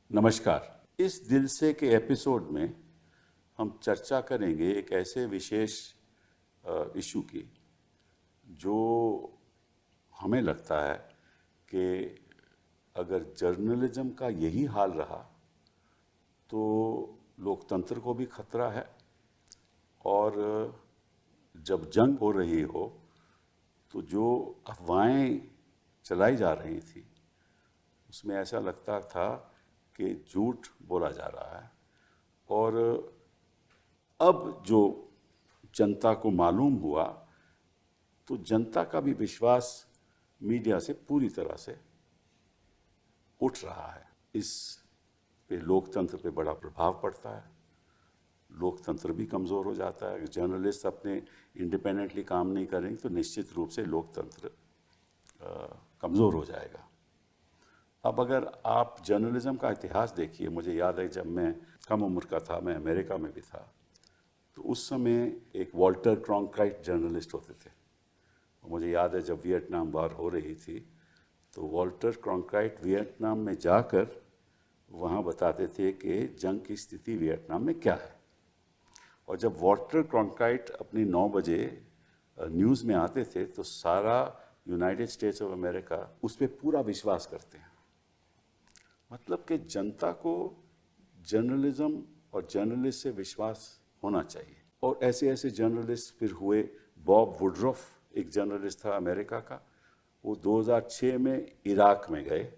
नमस्कार। इस दिल से के एपिसोड में हम चर्चा करेंगे एक ऐसे विशेष इशू की जो हमें लगता है कि अगर जर्नलिज्म का यही हाल रहा तो लोकतंत्र को भी खतरा है। और जब जंग हो रही हो तो जो अफवाहें चलाई जा रही थी उसमें ऐसा लगता था कि झूठ बोला जा रहा है। और अब जो जनता को मालूम हुआ तो जनता का भी विश्वास मीडिया से पूरी तरह से उठ रहा है। इस पे लोकतंत्र पे बड़ा प्रभाव पड़ता है, लोकतंत्र भी कमज़ोर हो जाता है। जर्नलिस्ट अपने इंडिपेंडेंटली काम नहीं करेंगे तो निश्चित रूप से लोकतंत्र कमज़ोर हो जाएगा। अब अगर आप जर्नलिज्म का इतिहास देखिए, मुझे याद है जब मैं कम उम्र का था, मैं अमेरिका में भी था, तो उस समय एक वॉल्टर क्रॉन्काइट जर्नलिस्ट होते थे। मुझे याद है जब वियतनाम वार हो रही थी तो वॉल्टर क्रॉन्काइट वियतनाम में जाकर वहाँ बताते थे कि जंग की स्थिति वियतनाम में क्या है। और जब वॉल्टर क्रॉन्काइट अपनी 9 बजे न्यूज़ में आते थे तो सारा यूनाइटेड स्टेट्स ऑफ अमेरिका उस पर पूरा विश्वास करते हैं। मतलब कि जनता को जर्नलिज्म और जर्नलिस्ट से विश्वास होना चाहिए। और ऐसे ऐसे जर्नलिस्ट फिर हुए। बॉब वुडरॉफ एक जर्नलिस्ट था अमेरिका का, वो 2006 में इराक में गए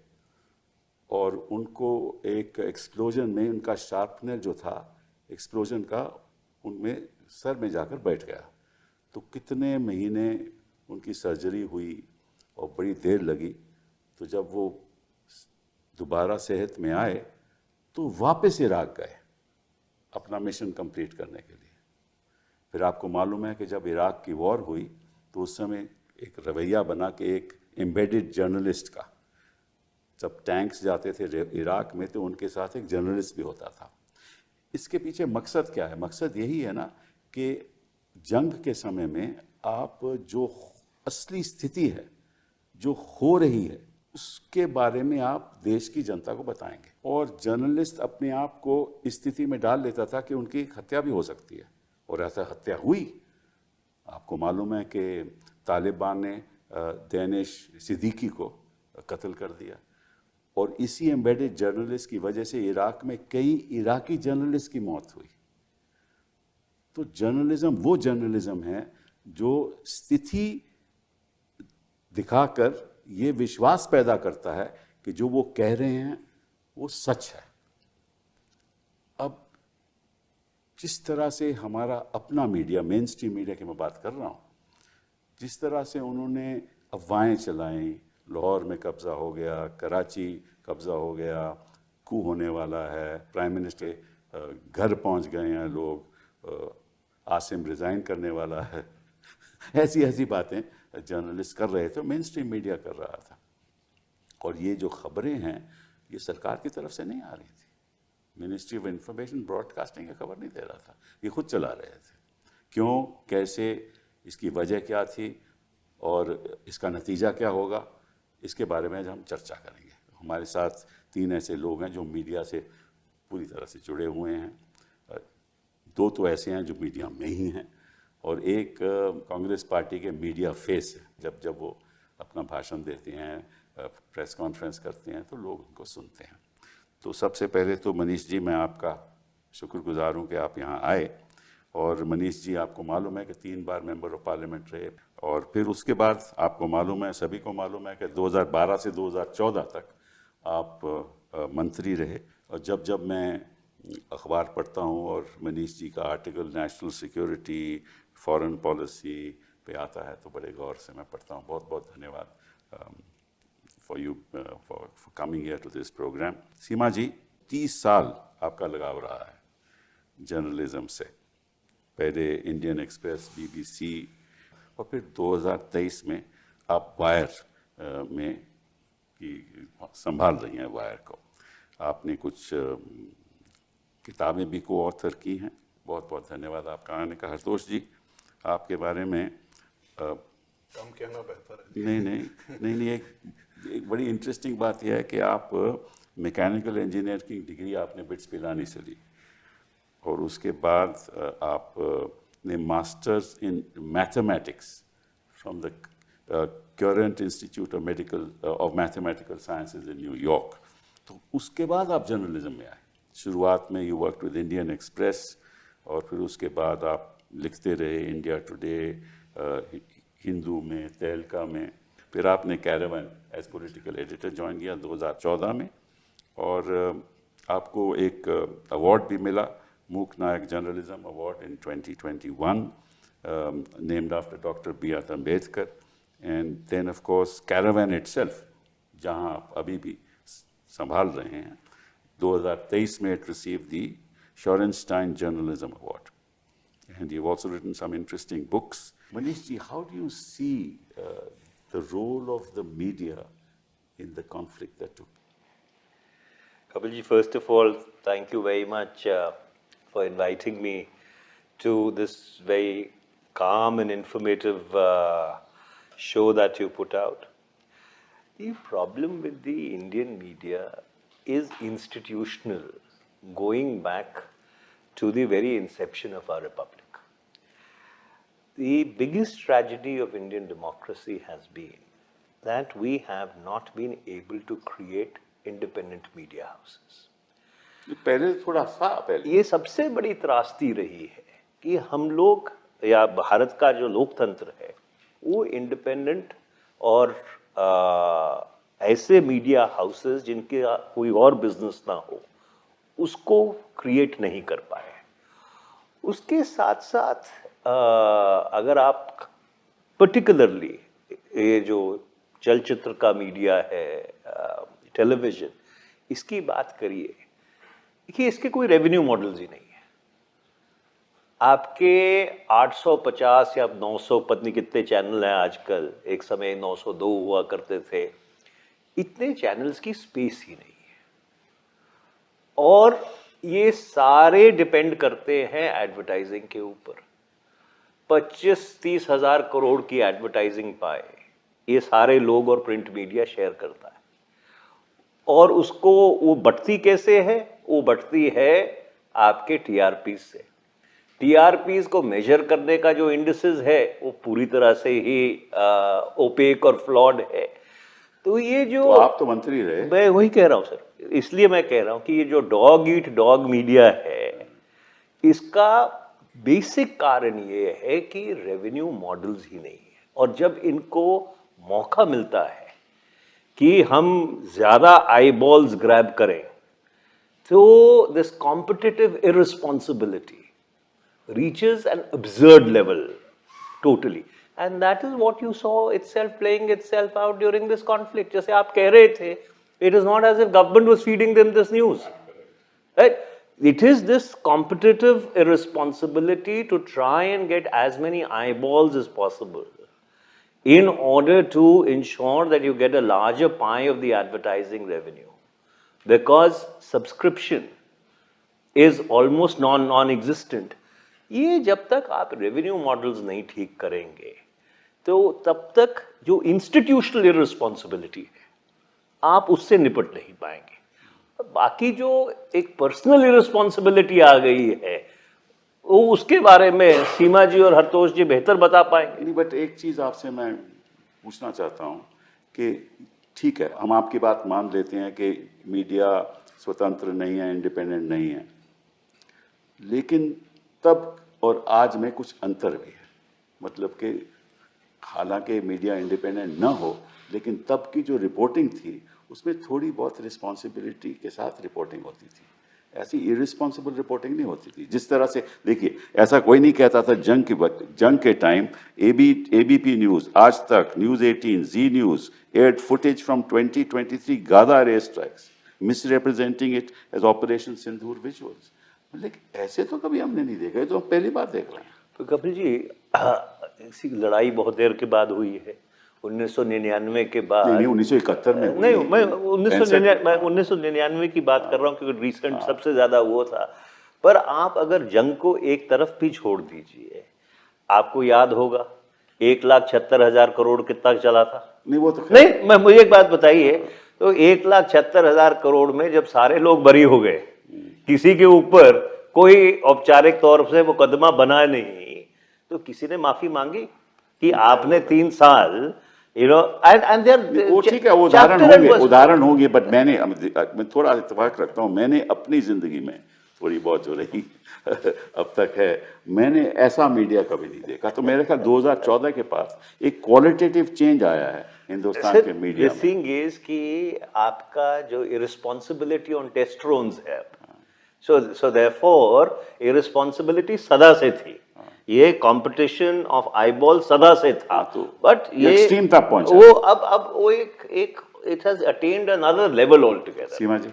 और उनको एक एक्सप्लोजन में उनका शार्पनर जो था एक्सप्लोजन का उनमें सर में जाकर बैठ गया। तो कितने महीने उनकी सर्जरी हुई और बड़ी देर लगी। तो जब वो दोबारा सेहत में आए तो वापस इराक गए अपना मिशन कंप्लीट करने के लिए। फिर आपको मालूम है कि जब इराक की वॉर हुई तो उस समय एक रवैया बना कि एक एम्बेडेड जर्नलिस्ट का, जब टैंक्स जाते थे इराक में तो उनके साथ एक जर्नलिस्ट भी होता था। इसके पीछे मकसद क्या है? मकसद यही है ना कि जंग के समय में आप जो असली स्थिति है, जो हो रही है, उसके बारे में आप देश की जनता को बताएंगे। और जर्नलिस्ट अपने आप को इस स्थिति में डाल लेता था कि उनकी हत्या भी हो सकती है, और ऐसा हत्या हुई। आपको मालूम है कि तालिबान ने दानिश सिद्दीकी को कत्ल कर दिया। और इसी एम्बेडेड जर्नलिस्ट की वजह से इराक में कई इराकी जर्नलिस्ट की मौत हुई। तो जर्नलिज्म वो जर्नलिज्म है जो स्थिति दिखाकर ये विश्वास पैदा करता है कि जो वो कह रहे हैं वो सच है। अब जिस तरह से हमारा अपना मीडिया, मेन स्ट्रीम मीडिया की मैं बात कर रहा हूँ, जिस तरह से उन्होंने अफवाहें चलाई, लाहौर में कब्ज़ा हो गया, कराची कब्ज़ा हो गया, कू होने वाला है, प्राइम मिनिस्टर घर पहुँच गए हैं लोग, आसिम रिज़ाइन करने वाला है ऐसी ऐसी बातें जर्नलिस्ट कर रहे थे, मेन स्ट्रीम मीडिया कर रहा था। और ये जो खबरें हैं ये सरकार की तरफ से नहीं आ रही थी। मिनिस्ट्री ऑफ इंफॉर्मेशन ब्रॉडकास्टिंग की खबर नहीं दे रहा था, ये खुद चला रहे थे। क्यों, कैसे, इसकी वजह क्या थी और इसका नतीजा क्या होगा, इसके बारे में हम चर्चा करेंगे। हमारे साथ 3 ऐसे लोग हैं जो मीडिया से पूरी तरह से जुड़े हुए हैं। 2 तो ऐसे हैं जो मीडिया में ही हैं और एक कांग्रेस पार्टी के मीडिया फेस है। जब जब वो अपना भाषण देते हैं, प्रेस कॉन्फ्रेंस करते हैं तो लोग उनको सुनते हैं। तो सबसे पहले तो मनीष जी, मैं आपका शुक्रगुजार हूँ कि आप यहाँ आए। और मनीष जी, आपको मालूम है कि 3 बार मेंबर ऑफ पार्लियामेंट रहे, और फिर उसके बाद आपको मालूम है, सभी को मालूम है कि 2012 से 2014 तक आप मंत्री रहे। और जब जब मैं अखबार पढ़ता हूँ और मनीष जी का article national security, foreign policy पे आता है तो बड़े गौर से मैं पढ़ता हूँ। बहुत बहुत धन्यवाद for you for coming here to this program. Seema ji, 30 साल आपका लगाव रहा है जर्नलिज्म से, पहले इंडियन एक्सप्रेस, BBC, और फिर 2023 में आप वायर में की संभाल रही हैं वायर को। आपने कुछ किताबें भी को ऑथर की हैं। बहुत बहुत धन्यवाद आपका आने का। हरतोष जी, आपके बारे में कम कहना बेहतर है। नहीं, एक बड़ी इंटरेस्टिंग बात यह है कि आप मैकेनिकल इंजीनियर की डिग्री आपने बिट्स पिलानी से ली और उसके बाद आपने masters in mathematics from the current institute of mathematical sciences in New York, तो उसके बाद आप जर्नलिज्म में आए। शुरुआत में you work with Indian express और फिर उसके बाद आप लिखते रहे इंडिया टुडे, हिंदू में, तहलका में, फिर आपने Caravan as political editor join किया 2014 में और आपको एक अवार्ड भी मिला, Mook Nayak journalism award in 2021, named after doctor B.R. Ambedkar. And then of course Caravan itself, जहां आप अभी भी संभाल रहे हैं, 2023 में it receive the Shorenstein journalism award and you've also written some interesting books. Manish ji, how do you see the role of the media in the conflict that took place? Kapil ji, first of all, thank you very much for inviting me to this very calm and informative show that you put out. The problem with the Indian media is institutional, going back to the very inception of our republic. The biggest tragedy of Indian democracy has been that we have not been able to create independent media houses. पहले थोड़ा सा पहले ये सबसे बड़ी त्रासदी रही है कि हम लोग या भारत का जो लोकतंत्र है वो इंडिपेंडेंट और ऐसे मीडिया हाउसेस जिनके कोई और बिजनेस ना हो उसको क्रिएट नहीं कर पाए। उसके साथ साथ अगर आप पर्टिकुलरली ये जो चलचित्र का मीडिया है, टेलीविजन, इसकी बात करिए कि इसके कोई रेवेन्यू मॉडल्स ही नहीं है। आपके 850 या 900 पत्नी कितने चैनल हैं आजकल, एक समय 902 हुआ करते थे, इतने चैनल्स की स्पेस ही नहीं है और ये सारे डिपेंड करते हैं एडवर्टाइजिंग के ऊपर। 25-30 हजार करोड़ की एडवर्टाइजिंग पाए ये सारे लोग और प्रिंट मीडिया शेयर करता है और उसको वो बढ़ती कैसे है? वो बढ़ती है आपके टीआरपी से। टीआरपीज को मेजर करने का जो इंडिसेस है वो पूरी तरह से ही ओपेक और फ्लॉड है। तो ये जो तो आप तो मंत्री रहे, मैं वही कह रहा हूँ सर, इसलिए मैं कह रहा हूँ कि ये जो डॉग ईट डॉग मीडिया है इसका बेसिक कारण ये है कि रेवेन्यू मॉडल्स ही नहीं है और जब इनको मौका मिलता है कि हम ज्यादा आईबॉल्स ग्रैब करें तो this competitive irresponsibility reaches an absurd level totally and that is what you saw itself playing itself out during this conflict. जैसे आप कह रहे थे, it is not as if government was feeding them this news, right? It is this competitive irresponsibility to try and get as many eyeballs as possible in order to ensure that you get a larger pie of the advertising revenue, because subscription is almost non-existent. ये जब तक आप revenue models नहीं ठीक करेंगे तो तब तक जो इंस्टीट्यूशनल इररिस्पॉन्सिबिलिटी है आप उससे निपट नहीं पाएंगे। बाकी जो एक पर्सनल इररिस्पॉन्सिबिलिटी आ गई है वो उसके बारे में सीमा जी और हरतोष जी बेहतर बता पाएंगे। नहीं, बट एक चीज़ आपसे मैं पूछना चाहता हूँ कि ठीक है, हम आपकी बात मान लेते हैं कि मीडिया स्वतंत्र नहीं है, इंडिपेंडेंट नहीं है, लेकिन तब और आज में कुछ अंतर भी है। मतलब कि हालांकि मीडिया इंडिपेंडेंट न हो लेकिन तब की जो रिपोर्टिंग थी उसमें थोड़ी बहुत रिस्पॉन्सिबिलिटी के साथ रिपोर्टिंग होती थी, ऐसी इररिस्पॉन्सिबल रिपोर्टिंग नहीं होती थी। जिस तरह से देखिए, ऐसा कोई नहीं कहता था जंग के time ABP news, Aaj Tak, news 18, Zee news aired footage from 2023 Gaza air strikes misrepresenting it as operation Sindoor visuals. लेकिन ऐसे तो कभी हमने नहीं देखा, तो हम पहली बार देख रहे हैं। तो कपिल जी, इसी लड़ाई बहुत देर के बाद हुई है, 1999 के बाद। नहीं, 1971 में नहीं, मैं 1999 की बात कर रहा हूँ क्योंकि रिसेंट सबसे ज्यादा वो था। पर आप अगर जंग को एक तरफ भी छोड़ दीजिए, आपको याद होगा 1,76,000 करोड़ कितना चला था। नहीं, वो तो नहीं, मुझे एक बात बताइए, तो 1,76,000 करोड़ में जब सारे लोग बरी हो गए, किसी के ऊपर कोई औपचारिक तौर से मुकदमा बना नहीं, तो किसी ने माफी मांगी कि आपने 3 साल एंड वो ठीक है, उदाहरण होंगे, बट मैं थोड़ा इत्तेफाक रखता हूँ, मैंने अपनी जिंदगी में थोड़ी बहुत जो रही अब तक है, मैंने ऐसा मीडिया कभी नहीं देखा। तो मेरे ख्याल 2014 के पास एक क्वालिटेटिव चेंज आया है हिंदुस्तान के मीडिया में। थिंग इज कि आपका जो इररिस्पॉन्सिबिलिटी ऑन टेस्टरोन्स है, सो देयरफॉर इररिस्पॉन्सिबिलिटी सदा से थी, ये कंपटीशन ऑफ आईबॉल सदा से था, बट ये एक्सट्रीम तक पहुंचा, वो अब वो एक it has attained another level all together. Seema ji.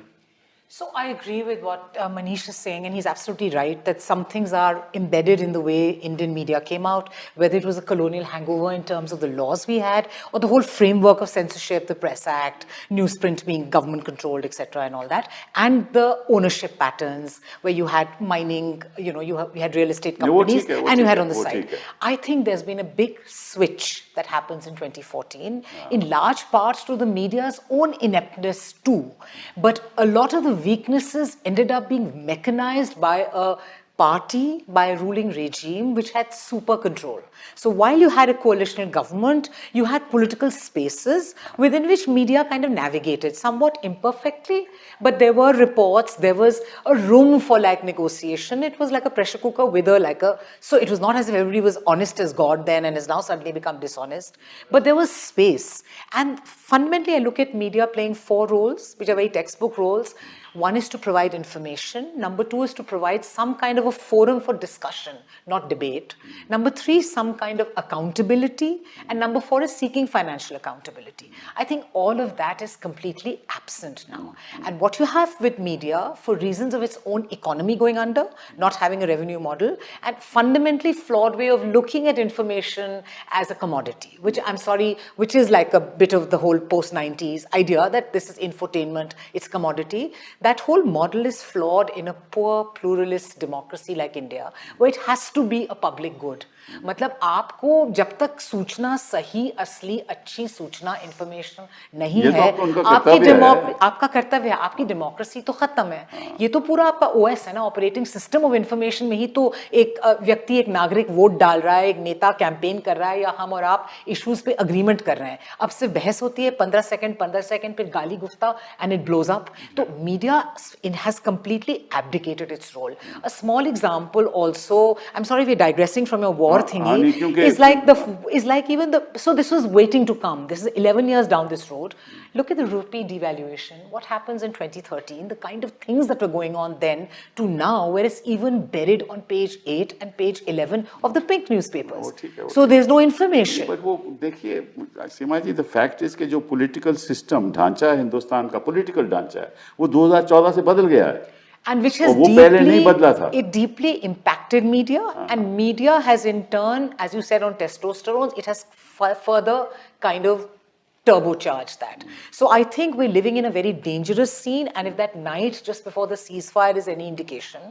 So I agree with what Manish is saying, and he's absolutely right that some things are embedded in the way Indian media came out, whether it was a colonial hangover in terms of the laws we had, or the whole framework of censorship, the Press Act, newsprint being government controlled, etc., and all that, and the ownership patterns where you had mining, you had real estate companies, and you had on the side. I think there's been a big switch that happens in 2014, in large parts to the media's own ineptness too, but a lot of the weaknesses ended up being mechanized by a party, by a ruling regime which had super control. So while you had a coalitional government, you had political spaces within which media kind of navigated somewhat imperfectly, but there were reports, there was a room for like negotiation. It was like a pressure cooker with so it was not as if everybody was honest as God then and has now suddenly become dishonest, but there was space. And fundamentally, I look at media playing 4 roles, which are very textbook roles. One is to provide information. Number 2 is to provide some kind of a forum for discussion, not debate. Number 3, some kind of accountability. And number 4 is seeking financial accountability. I think all of that is completely absent now. And what you have with media, for reasons of its own economy going under, not having a revenue model, and fundamentally flawed way of looking at information as a commodity, which is like a bit of the whole post-90s idea that this is infotainment, it's commodity. That whole model is flawed in a poor pluralist democracy like India, where it has to be a public good. मतलब आपको जब तक सूचना सही, असली, अच्छी सूचना, information नहीं है, आपका कर्तव्य है, आपकी डेमोक्रेसी तो खत्म है। ये तो पूरा आपका ओएस है ना, ऑपरेटिंग सिस्टम ऑफ इंफॉर्मेशन में ही तो एक व्यक्ति, एक नागरिक वोट डाल रहा है, एक नेता कैंपेन कर रहा है, या हम और आप इश्यूज पे अग्रीमेंट कर रहे हैं। अब सिर्फ बहस होती है 15 सेकंड, फिर गाली Gupta, and it blows up. तो media has completely abdicated its role. A small example also, I'm sorry we're digressing from your war thingy, so this was waiting to come. This is 11 years down this road. Look at the rupee devaluation. What happens in 2013, the kind of things that were going on then to now, where it's even buried on page 8 and page 11 of the pink newspapers. So there's no information. But वो देखिए सीमा जी, the fact is कि जो political system ढांचा है हिंदुस्तान का, political ढांचा है, वो 2014 से बदल गया है। And which has deeply impacted media, and media has in turn, as you said on testosterone, it has further kind of turbocharge that. So I think we're living in a very dangerous scene, and if that night just before the ceasefire is any indication,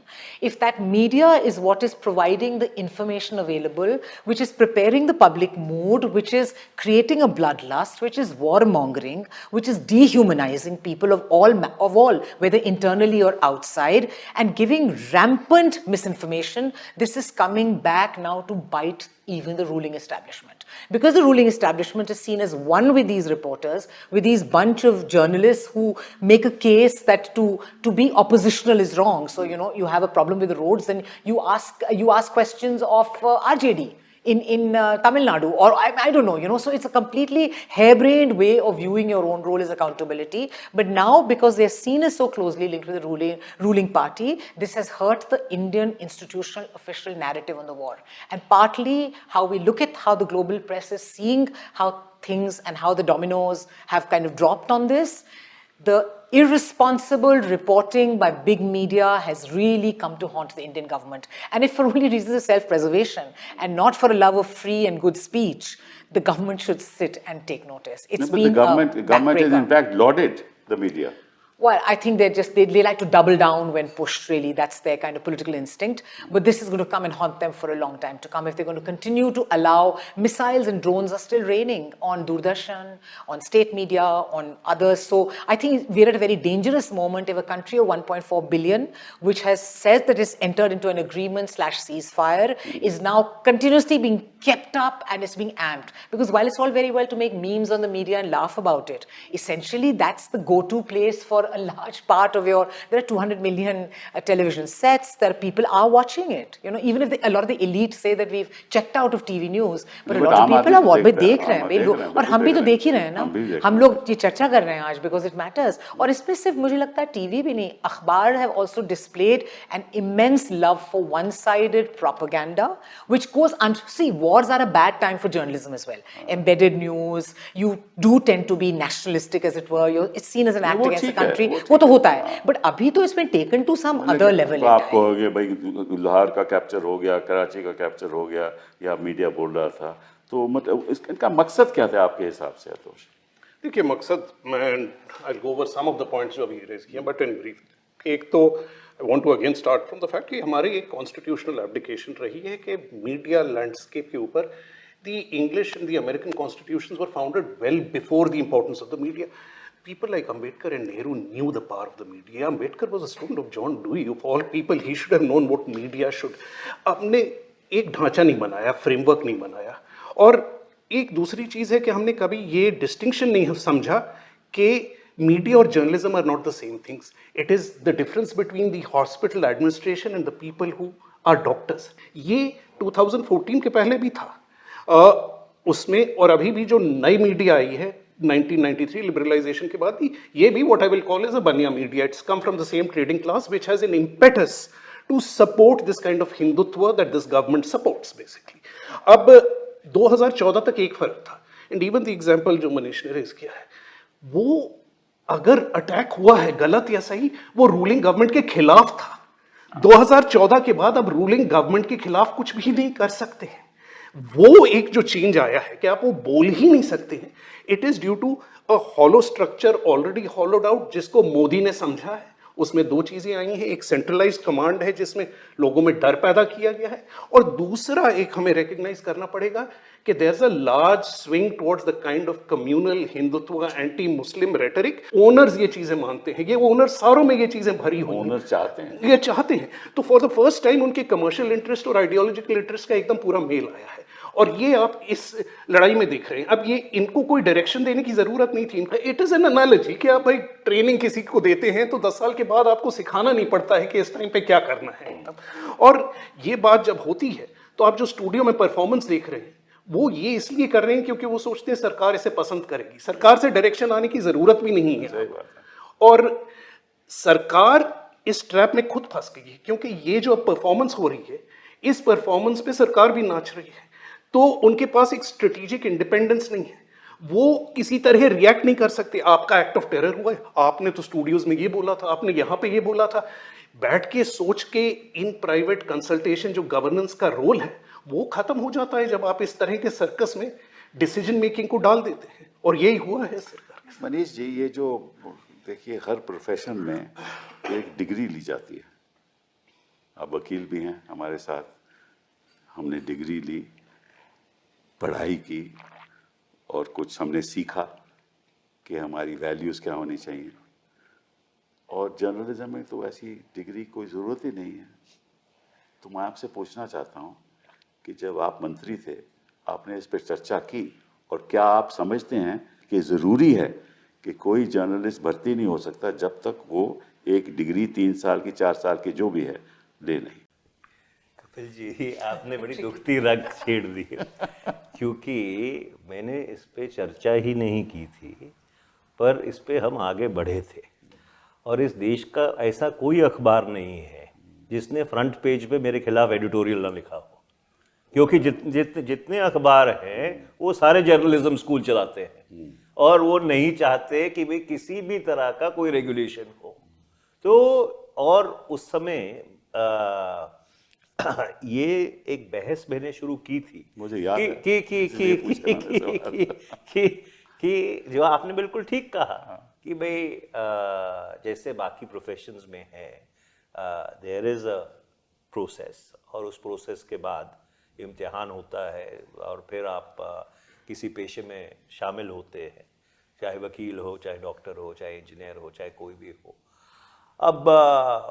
if that media is what is providing the information available, which is preparing the public mood, which is creating a bloodlust, which is warmongering, which is dehumanizing people of all, whether internally or outside, and giving rampant misinformation, this is coming back now to bite even the ruling establishment. Because the ruling establishment is seen as one with these reporters, with these bunch of journalists who make a case that to be oppositional is wrong. So, you have a problem with the roads, then you ask questions of RJD in Tamil Nadu, or I don't know, so it's a completely harebrained way of viewing your own role as accountability. But now, because they're seen as so closely linked with the ruling party, this has hurt the Indian institutional official narrative on the war. And partly how we look at how the global press is seeing how things and how the dominoes have kind of dropped on this, the irresponsible reporting by big media has really come to haunt the Indian government. And if for only reasons of self-preservation and not for a love of free and good speech, the government should sit and take notice. The government has in fact lauded the media. Well, I think they like to double down when pushed, really. That's their kind of political instinct. But this is going to come and haunt them for a long time to come if they're going to continue to allow missiles and drones are still raining on Doordarshan, on state media, on others. So I think we're at a very dangerous moment if a country of 1.4 billion, which has said that it's entered into an agreement/ceasefire, is now continuously being kept up and it's being amped. Because while it's all very well to make memes on the media and laugh about it, essentially that's the go-to place for a large part of there are 200 million television sets, people are watching it. You know, even if a lot of the elite say that we've checked out of TV news, but a lot of people are देख रहे हैं भाई लोग, और हम भी तो देख ही रहे हैं ना, हम लोग ये चर्चा कर रहे हैं आज because it matters. और इसमें सिर्फ मुझे लगता है टीवी भी नहीं, अखबार have also displayed an immense love for one-sided propaganda, which goes see, wars are a bad time for journalism as well. Embedded news, you do tend to be nationalistic as it were, it's seen as an act against the country. वो तो होता है, but अभी तो इसमें taken to some other level है। आप कहोगे भाई लाहौर का कैप्चर हो गया, कराची का कैप्चर हो गया, या मीडिया बोल रहा था, तो मतलब इनका मकसद क्या था आपके हिसाब से? आतोष, देखिए मकसद, मैं I will go over some of the points जो अभी रेज किए, बट इन ब्रीफ, एक तो I want to again start from the fact कि हमारी एक कॉन्स्टिट्यूशनल एब्डिकेशन रही है कि मीडिया लैंडस्केप के ऊपर the English and the American constitutions were founded well before the importance of the media. People like Ambedkar and Nehru knew the power of the media. Ambedkar was a student of John Dewey. Of all people, he should have known what media should. हमने एक ढांचा नहीं बनाया, framework नहीं बनाया. और एक दूसरी चीज़ है कि हमने कभी ये डिस्टिंक्शन नहीं समझा कि मीडिया और journalism are not the same things. It is the difference between the hospital administration and the people who are doctors. ये 2014 के पहले भी था. उसमें और अभी भी जो नई मीडिया आई है 1993 लिबरलाइजेशन के बाद, ये भी what I will call as a बनिया media. It's come from the same trading class which has an impetus to support this kind of Hindutva that this government supports basically. अब 2014 तक एक फर्क था, and even the example जो मनीष ने raise किया है, वो अगर अटैक हुआ है गलत या सही, वो रूलिंग गवर्नमेंट के खिलाफ था. 2014 के बाद अब रूलिंग गवर्नमेंट के खिलाफ कुछ भी नहीं कर सकते हैं. वो एक जो चेंज आया है कि आप वो बोल ही नहीं सकते हैं. It is due to a hollow structure already hollowed out, जिसको मोदी ने समझा है. उसमें दो चीजें आई हैं, एक सेंट्रलाइज्ड कमांड है जिसमें लोगों में डर पैदा किया गया है, और दूसरा एक हमें रिकॉग्नाइज करना पड़ेगा कि there is a large swing towards the kind of communal Hindutva anti Muslim rhetoric. Owners ये चीजें मानते हैं, ये ओनर्स सारों में ये चीजें भरी हुई, ओनर्स चाहते हैं, ये चाहते हैं. तो फॉर द फर्स्ट टाइम उनके कमर्शियल इंटरेस्ट और आइडियोलॉजिकल इंटरेस्ट का एकदम पूरा मेल आया है, और ये आप इस लड़ाई में देख रहे हैं. अब ये इनको कोई डायरेक्शन देने की जरूरत नहीं थी. इनका इट इज एन एनालॉजी कि आप भाई ट्रेनिंग किसी को देते हैं तो 10 साल के बाद आपको सिखाना नहीं पड़ता है कि इस टाइम पे क्या करना है एकदम. और ये बात जब होती है तो आप जो स्टूडियो में परफॉर्मेंस देख रहे हैं वो ये इसलिए कर रहे हैं क्योंकि वो सोचते हैं सरकार इसे पसंद करेगी. सरकार से डायरेक्शन आने की जरूरत भी नहीं है, और सरकार इस ट्रैप में खुद फंस गई है, क्योंकि ये जो परफॉर्मेंस हो रही है, इस परफॉर्मेंस पे सरकार भी नाच रही है. तो उनके पास एक स्ट्रेटेजिक इंडिपेंडेंस नहीं है, वो किसी तरह रिएक्ट नहीं कर सकते. आपका एक्ट ऑफ टेरर हुआ है, आपने तो स्टूडियोज में ये बोला था, आपने यहाँ पे ये बोला था. बैठ के सोच के इन प्राइवेट कंसल्टेशन जो गवर्नेंस का रोल है वो खत्म हो जाता है जब आप इस तरह के सर्कस में डिसीजन मेकिंग को डाल देते हैं, और यही हुआ है सरकार. मनीष जी, ये जो देखिए हर प्रोफेशन में एक डिग्री ली जाती है. आप वकील भी हैं हमारे साथ, हमने डिग्री ली, पढ़ाई की, और कुछ हमने सीखा कि हमारी वैल्यूज़ क्या होनी चाहिए. और जर्नलिज्म में तो ऐसी डिग्री कोई ज़रूरत ही नहीं है. तो मैं आपसे पूछना चाहता हूँ कि जब आप मंत्री थे, आपने इस पर चर्चा की, और क्या आप समझते हैं कि ज़रूरी है कि कोई जर्नलिस्ट भर्ती नहीं हो सकता जब तक वो एक डिग्री 3 साल की 4 साल की जो भी है ले नहीं? कपिल जी, आपने बड़ी दुखती रग छेड़ दी, क्योंकि मैंने इस पे चर्चा ही नहीं की थी, पर इस पे हम आगे बढ़े थे. और इस देश का ऐसा कोई अखबार नहीं है जिसने फ्रंट पेज पे मेरे खिलाफ एडिटोरियल ना लिखा हो, क्योंकि जितने अखबार हैं वो सारे जर्नलिज्म स्कूल चलाते हैं, और वो नहीं चाहते कि भाई किसी भी तरह का कोई रेगुलेशन हो. तो और उस समय ये एक बहस मैंने शुरू की थी, मुझे याद है, कि जो आपने बिल्कुल ठीक कहा कि भाई जैसे बाकी प्रोफेशंस में है, देयर इज़ अ प्रोसेस, और उस प्रोसेस के बाद इम्तिहान होता है और फिर आप किसी पेशे में शामिल होते हैं, चाहे वकील हो, चाहे डॉक्टर हो, चाहे इंजीनियर हो, चाहे कोई भी हो। अब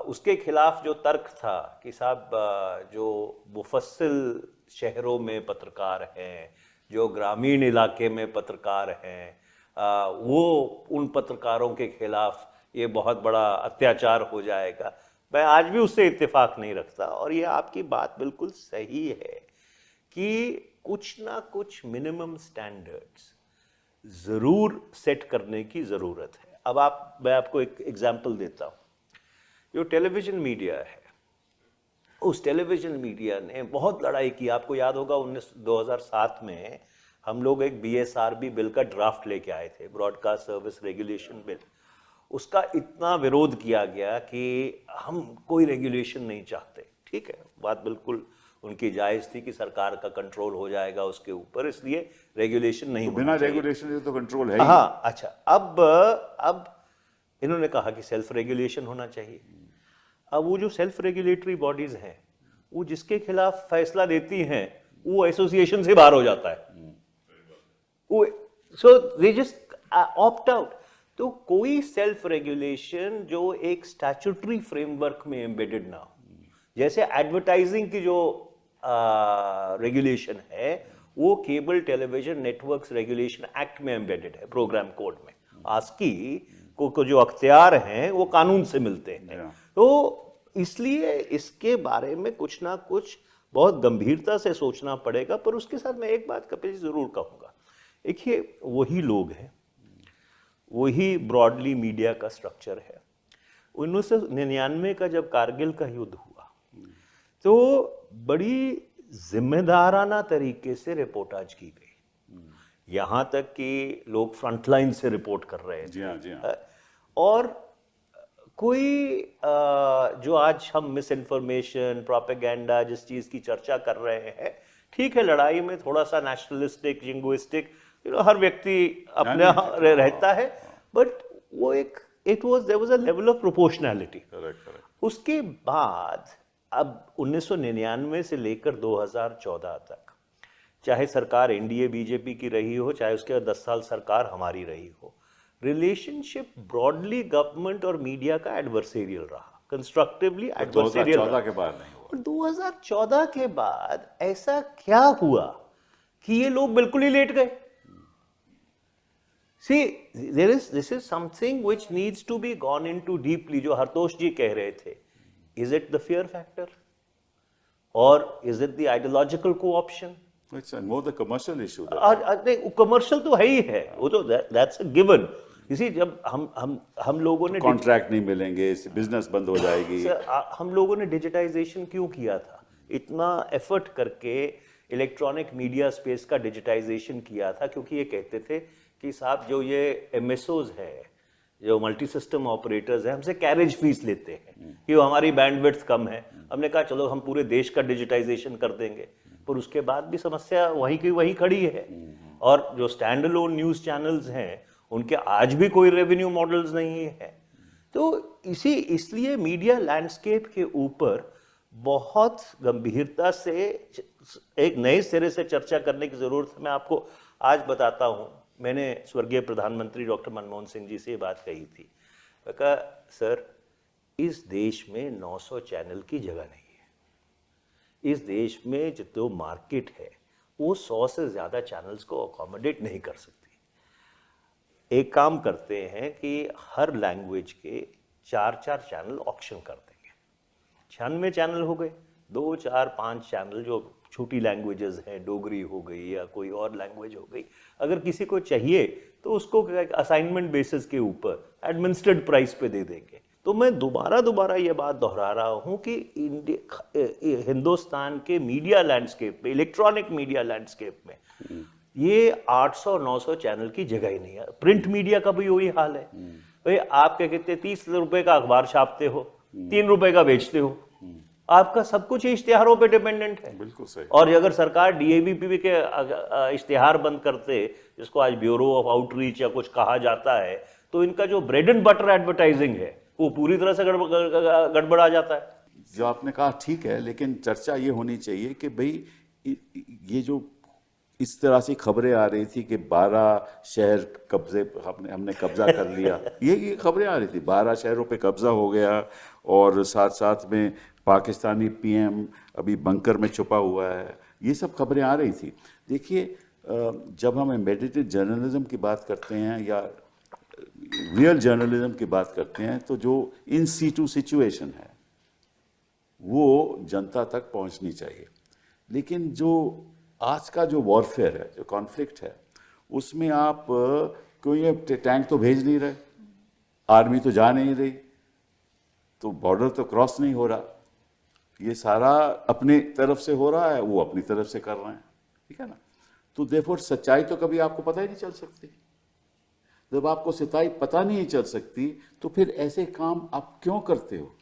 उसके खिलाफ जो तर्क था कि साहब जो मुफस्सिल शहरों में पत्रकार हैं, जो ग्रामीण इलाके में पत्रकार हैं, वो उन पत्रकारों के खिलाफ ये बहुत बड़ा अत्याचार हो जाएगा। मैं आज भी उससे इत्तेफाक नहीं रखता, और ये आपकी बात बिल्कुल सही है कि कुछ ना कुछ मिनिमम स्टैंडर्ड्स ज़रूर सेट करने की ज़रूरत है। अब मैं आपको एक एग्जांपल देता हूँ। जो टेलीविज़न मीडिया है, उस टेलीविज़न मीडिया ने बहुत लड़ाई की। आपको याद होगा 2007 में हम लोग एक BSRB बिल का ड्राफ्ट लेके आए थे, ब्रॉडकास्ट सर्विस रेगुलेशन बिल। उसका इतना विरोध किया गया कि हम कोई रेगुलेशन नहीं चाहते। ठीक है, बात बिल्कुल उनकी जायज़ थी कि सरकार का कंट्रोल हो जाएगा उसके ऊपर, इसलिए रेगुलेशन नहीं होना बिना चाहिए। रेगुलेशन तो कंट्रोल है ही। हाँ, अच्छा, अब इन्होंने कहा कि सेल्फ रेगुलेशन होना चाहिए। अब वो जो सेल्फ रेगुलेटरी बॉडीज हैं, वो जिसके खिलाफ फैसला देती हैं वो एसोसिएशन से बाहर हो जाता है, वो सो दे जस्ट ऑप्ट आउट। तो कोई सेल्फ रेगुलेशन जो एक स्टैट्यूटरी फ्रेमवर्क में एम्बेडेड ना हो, जैसे एडवर्टाइजिंग की जो रेगुलेशन है वो cable television networks regulation act में एम्बेडेड है, प्रोग्राम कोड में। आस्की को जो अख्तियार हैं वो कानून से मिलते हैं। तो इसलिए इसके बारे में कुछ ना कुछ बहुत गंभीरता से सोचना पड़ेगा। पर उसके साथ मैं एक बात कपिल जी जरूर कहूँगा, देखिए वही लोग हैं, वही ब्रॉडली मीडिया का स्ट्रक्चर है। 1999 का जब कारगिल का युद्ध हुआ तो बड़ी जिम्मेदाराना तरीके से रिपोर्टाज की गई, यहाँ तक कि लोग फ्रंटलाइन से रिपोर्ट कर रहे हैं। जी हाँ, जी हाँ। और कोई जो आज हम मिस इन्फॉर्मेशन, प्रोपेगेंडा, जिस चीज़ की चर्चा कर रहे हैं, ठीक है, लड़ाई में थोड़ा सा नेशनलिस्टिक, जिंगुइस्टिक, हर व्यक्ति अपने यहाँ रहता है, बट वो एक there was a level of proportionality. उसके बाद अब 1999 से लेकर 2014 तक, चाहे सरकार एनडीए बीजेपी की रही हो, चाहे उसके 10 साल सरकार हमारी रही हो, रिलेशनशिप ब्रॉडली गवर्नमेंट और मीडिया का एडवर्सेरियल रहा, कंस्ट्रक्टिवली एडवर्सेरियल। 2014 के बाद नहीं हुआ। और 2014 के बाद ऐसा क्या हुआ कि ये लोग बिल्कुल ही लेट गए? See, this is something which needs to be gone into deeply, जो हरतोष जी कह रहे थे। Is it the fear factor? Or is it the ideological co-option? It's more the commercial issue. नहीं, कमर्शियल तो है ही है, वो तो that's a given। इसी जब हम लोगों ने कॉन्ट्रैक्ट नहीं मिलेंगे, बिजनेस बंद हो जाएगी। हम लोगों ने डिजिटाइजेशन क्यों किया था? इतना एफर्ट करके इलेक्ट्रॉनिक मीडिया स्पेस का डिजिटाइजेशन किया था, क्योंकि ये कहते थे कि साहब जो ये एमएसओज है, जो मल्टी सिस्टम ऑपरेटर्स हैं, हमसे कैरेज फीस लेते हैं कि वो हमारी बैंडविड्थ कम है। हमने कहा चलो हम पूरे देश का डिजिटाइजेशन कर देंगे, पर उसके बाद भी समस्या वहीं की वहीं खड़ी है। और जो स्टैंड अलोन न्यूज़ चैनल्स हैं, उनके आज भी कोई रेवेन्यू मॉडल्स नहीं है। तो इसलिए मीडिया लैंडस्केप के ऊपर बहुत गंभीरता से एक नए सिरे से चर्चा करने की जरूरत है। मैं आपको आज बताता हूँ, मैंने स्वर्गीय प्रधानमंत्री डॉक्टर मनमोहन सिंह जी से ये बात कही थी। मैं कहा सर, इस देश में 900 चैनल की जगह नहीं है। इस देश में जो मार्केट है वो 100 से ज़्यादा चैनल्स को अकोमोडेट नहीं कर सकती। एक काम करते हैं कि हर लैंग्वेज के 4-4 चैनल ऑक्शन कर देंगे। 96 चैनल हो गए, 2, 4, 5 चैनल जो छोटी लैंग्वेजेस हैं, डोगरी हो गई या कोई और लैंग्वेज हो गई, अगर किसी को चाहिए तो उसको असाइनमेंट बेसिस के ऊपर एडमिनिस्ट्रेड प्राइस पे दे देंगे। तो मैं दोबारा ये बात दोहरा रहा हूँ कि हिंदुस्तान के मीडिया लैंडस्केप में, इलेक्ट्रॉनिक मीडिया लैंडस्केप में ये 800-900 चैनल की जगह ही नहीं है। प्रिंट मीडिया का भी वही हाल है। भाई आप क्या कहते हैं, 30 रुपए का अखबार छापते हो, 3 रुपए का बेचते हो, आपका सब कुछ इश्तिहारों पे डिपेंडेंट है। बिल्कुल सही। और अगर सरकार डीएवीपी के इश्तिहार बंद करते, जिसको आज ब्यूरो ऑफ आउटरीच या कुछ कहा जाता है, तो इनका जो ब्रेड एंड बटर एडवर्टाइजिंग है वो पूरी तरह से गड़बड़ा जाता है। जो आपने कहा ठीक है, लेकिन चर्चा ये होनी चाहिए कि भाई ये जो इस तरह से खबरें आ रही थी कि 12 शहर कब्जे हमने कब्जा कर लिया, ये खबरें आ रही थी 12 शहरों पे कब्जा हो गया, और साथ साथ में पाकिस्तानी पीएम अभी बंकर में छुपा हुआ है, ये सब खबरें आ रही थी। देखिए, जब हम एम्बेडेड जर्नलिज्म की बात करते हैं या रियल जर्नलिज्म की बात करते हैं, तो जो इन सीटू सिचुएशन है वो जनता तक पहुंचनी चाहिए। लेकिन जो आज का जो वॉरफेयर है, जो कॉन्फ्लिक्ट है, उसमें आप कोई टैंक तो भेज नहीं रहे, आर्मी तो जा नहीं रही, तो बॉर्डर तो क्रॉस नहीं हो रहा, ये सारा अपनी तरफ से हो रहा है, वो अपनी तरफ से कर रहे हैं, ठीक है ना। तो देयरफॉर सच्चाई तो कभी आपको पता ही नहीं चल सकती। जब आपको सच्चाई पता नहीं चल सकती तो फिर ऐसे काम आप क्यों करते हो?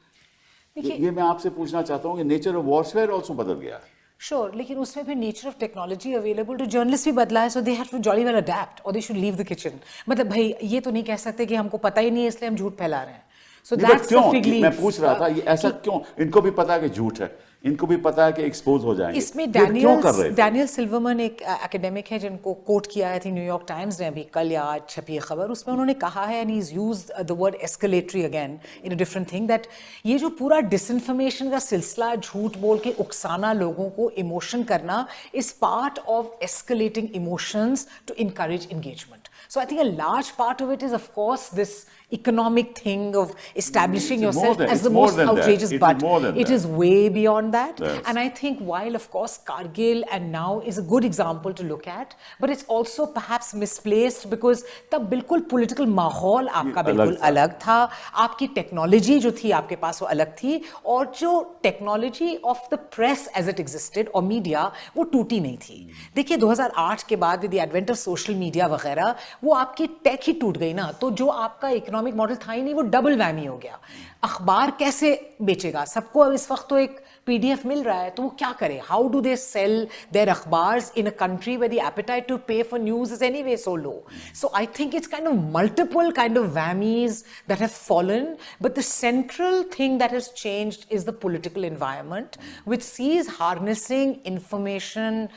ये मैं आपसे पूछना चाहता हूँ कि नेचर ऑफ वॉरफेयर ऑल्सो बदल गया है। श्योर, लेकिन उसमें फिर nature of technology available to journalist भी बदला है, so they have to jolly well adapt और they should leave the kitchen. मतलब भाई ये तो नहीं कह सकते कि हमको पता ही नहीं है इसलिए हम झूठ फैला रहे हैं। So that's the fig leaf. मैं पूछ रहा था ये ऐसा क्यों? इनको भी पता है कि झूठ है, इनको भी पता है कि एक्सपोज हो जाएंगे, इसमें क्यों कर रहे थे? डैनियल सिल्वरमैन एक एकेडमिक है जिनको कोट किया है थी न्यूयॉर्क टाइम्स ने अभी कल या आज छपी है खबर, उसमें उन्होंने कहा है, and he is used the word escalatory again in a different thing, that ये जो पूरा डिसइंफॉर्मेशन का सिलसिला, झूठ बोल के उकसाना, लोगों को इमोशन करना, is part of escalating emotions to encourage engagement. So I think a large part of it is, of course, this economic thing of establishing yourself as the most outrageous, but it is way beyond that. Yes. And I think while, of course, Kargil and now is a good example to look at, but it's also perhaps misplaced because तब बिल्कुल political माहौल आपका बिल्कुल अलग था, आपकी technology जो थी आपके पास वो अलग थी, और जो technology of the press as it existed और media वो टूटी नहीं थी. देखिए 2008 के बाद with the advent of social media वगैरह वो आपकी टेक ही टूट गई ना, तो जो आपका इकोनॉमिक मॉडल था ही नहीं, वो डबल वैमी हो गया. अखबार कैसे बेचेगा? सबको इस वक्त तो एक पीडीएफ मिल रहा है, तो वो क्या करे? How do they sell their अखबार्स in a country where the appetite to pay for news is anyway so low? So I think it's kind of multiple kind of whammies that have fallen, but the central thing that has changed is the political environment which sees harnessing information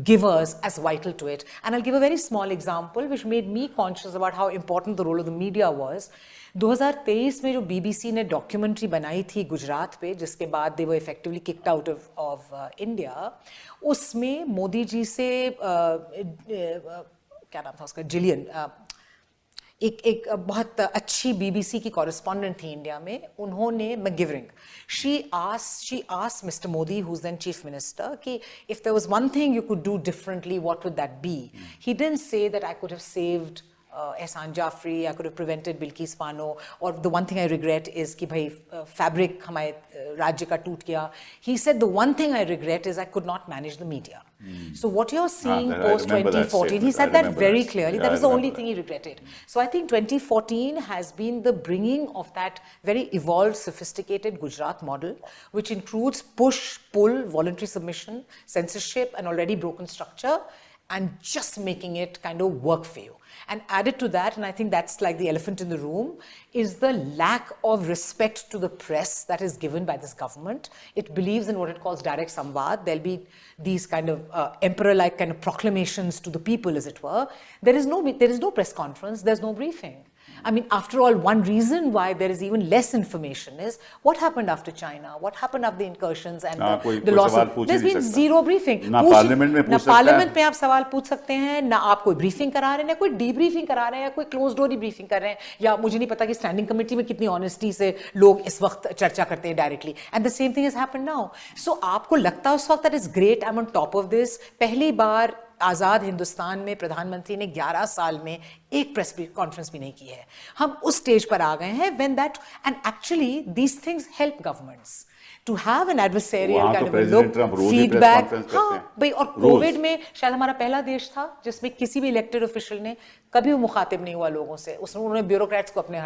givers as vital to it. And I'll give a very small example which made me conscious about how important the role of the media was. 2023 में जो BBC ने documentary बनाई थी गुजरात पे, जिसके बाद they were effectively kicked out of India, उसमें मोदी जी से क्या नाम था उसका, जिलियन, एक बहुत अच्छी बीबीसी की कॉरेस्पॉन्डेंट थी इंडिया में, उन्होंने McGivering, she asked Mr. Modi, who's then chief minister, कि if there was one thing you could do differently, what would that be? He didn't say that I could have saved Ehsan Jafri, I could have prevented Bilkis Bano, or the one thing I regret is कि भाई fabric हमारे राज्य का टूट गया. He said the one thing I regret is I could not manage the media. So what you're seeing post 2014, he said that very clearly. That was the only thing he regretted. So I think 2014 has been the bringing of that very evolved, sophisticated Gujarat model, which includes push, pull, voluntary submission, censorship, and already broken structure, and just making it kind of work for you. And added to that, and I think that's like the elephant in the room, is the lack of respect to the press that is given by this government. It believes in what it calls direct samvad. There'll be these kind of emperor-like kind of proclamations to the people, as it were. There is no press conference. There's no briefing. I mean, after all, one reason why there is even less information is what happened after China, what happened after the incursions and the loss of... There's been zero briefing. ना parliament में आप सवाल पूछ सकते हैं, ना आप कोई ब्रीफिंग करा रहे हैं, ना कोई डीब्रीफिंग करा रहे हैं, या कोई क्लोज डोर ही ब्रीफिंग कर रहे हैं, या मुझे नहीं पता कि स्टैंडिंग कमेटी में कितनी ऑनेस्टी से लोग इस वक्त चर्चा करते हैं directly. And the same thing has happened now. So आपको लगता है उस वक्त that is great, I am on top of this. पहली बार आज़ाद हिंदुस्तान में प्रधानमंत्री ने 11 साल में एक प्रेस कॉन्फ्रेंस भी नहीं की है. हम उस स्टेज पर आ गए हैं when that, and actually these things help governments to have an adversarial kind of a look, feedback. हाँ भाई, और कोविड में शायद हमारा पहला देश था जिसमें किसी भी इलेक्टेड ऑफिशियल ने कभी वो मुखातिब नहीं हुआ लोगों से, उन्होंने ब्यूरोक्रेट्स को अपने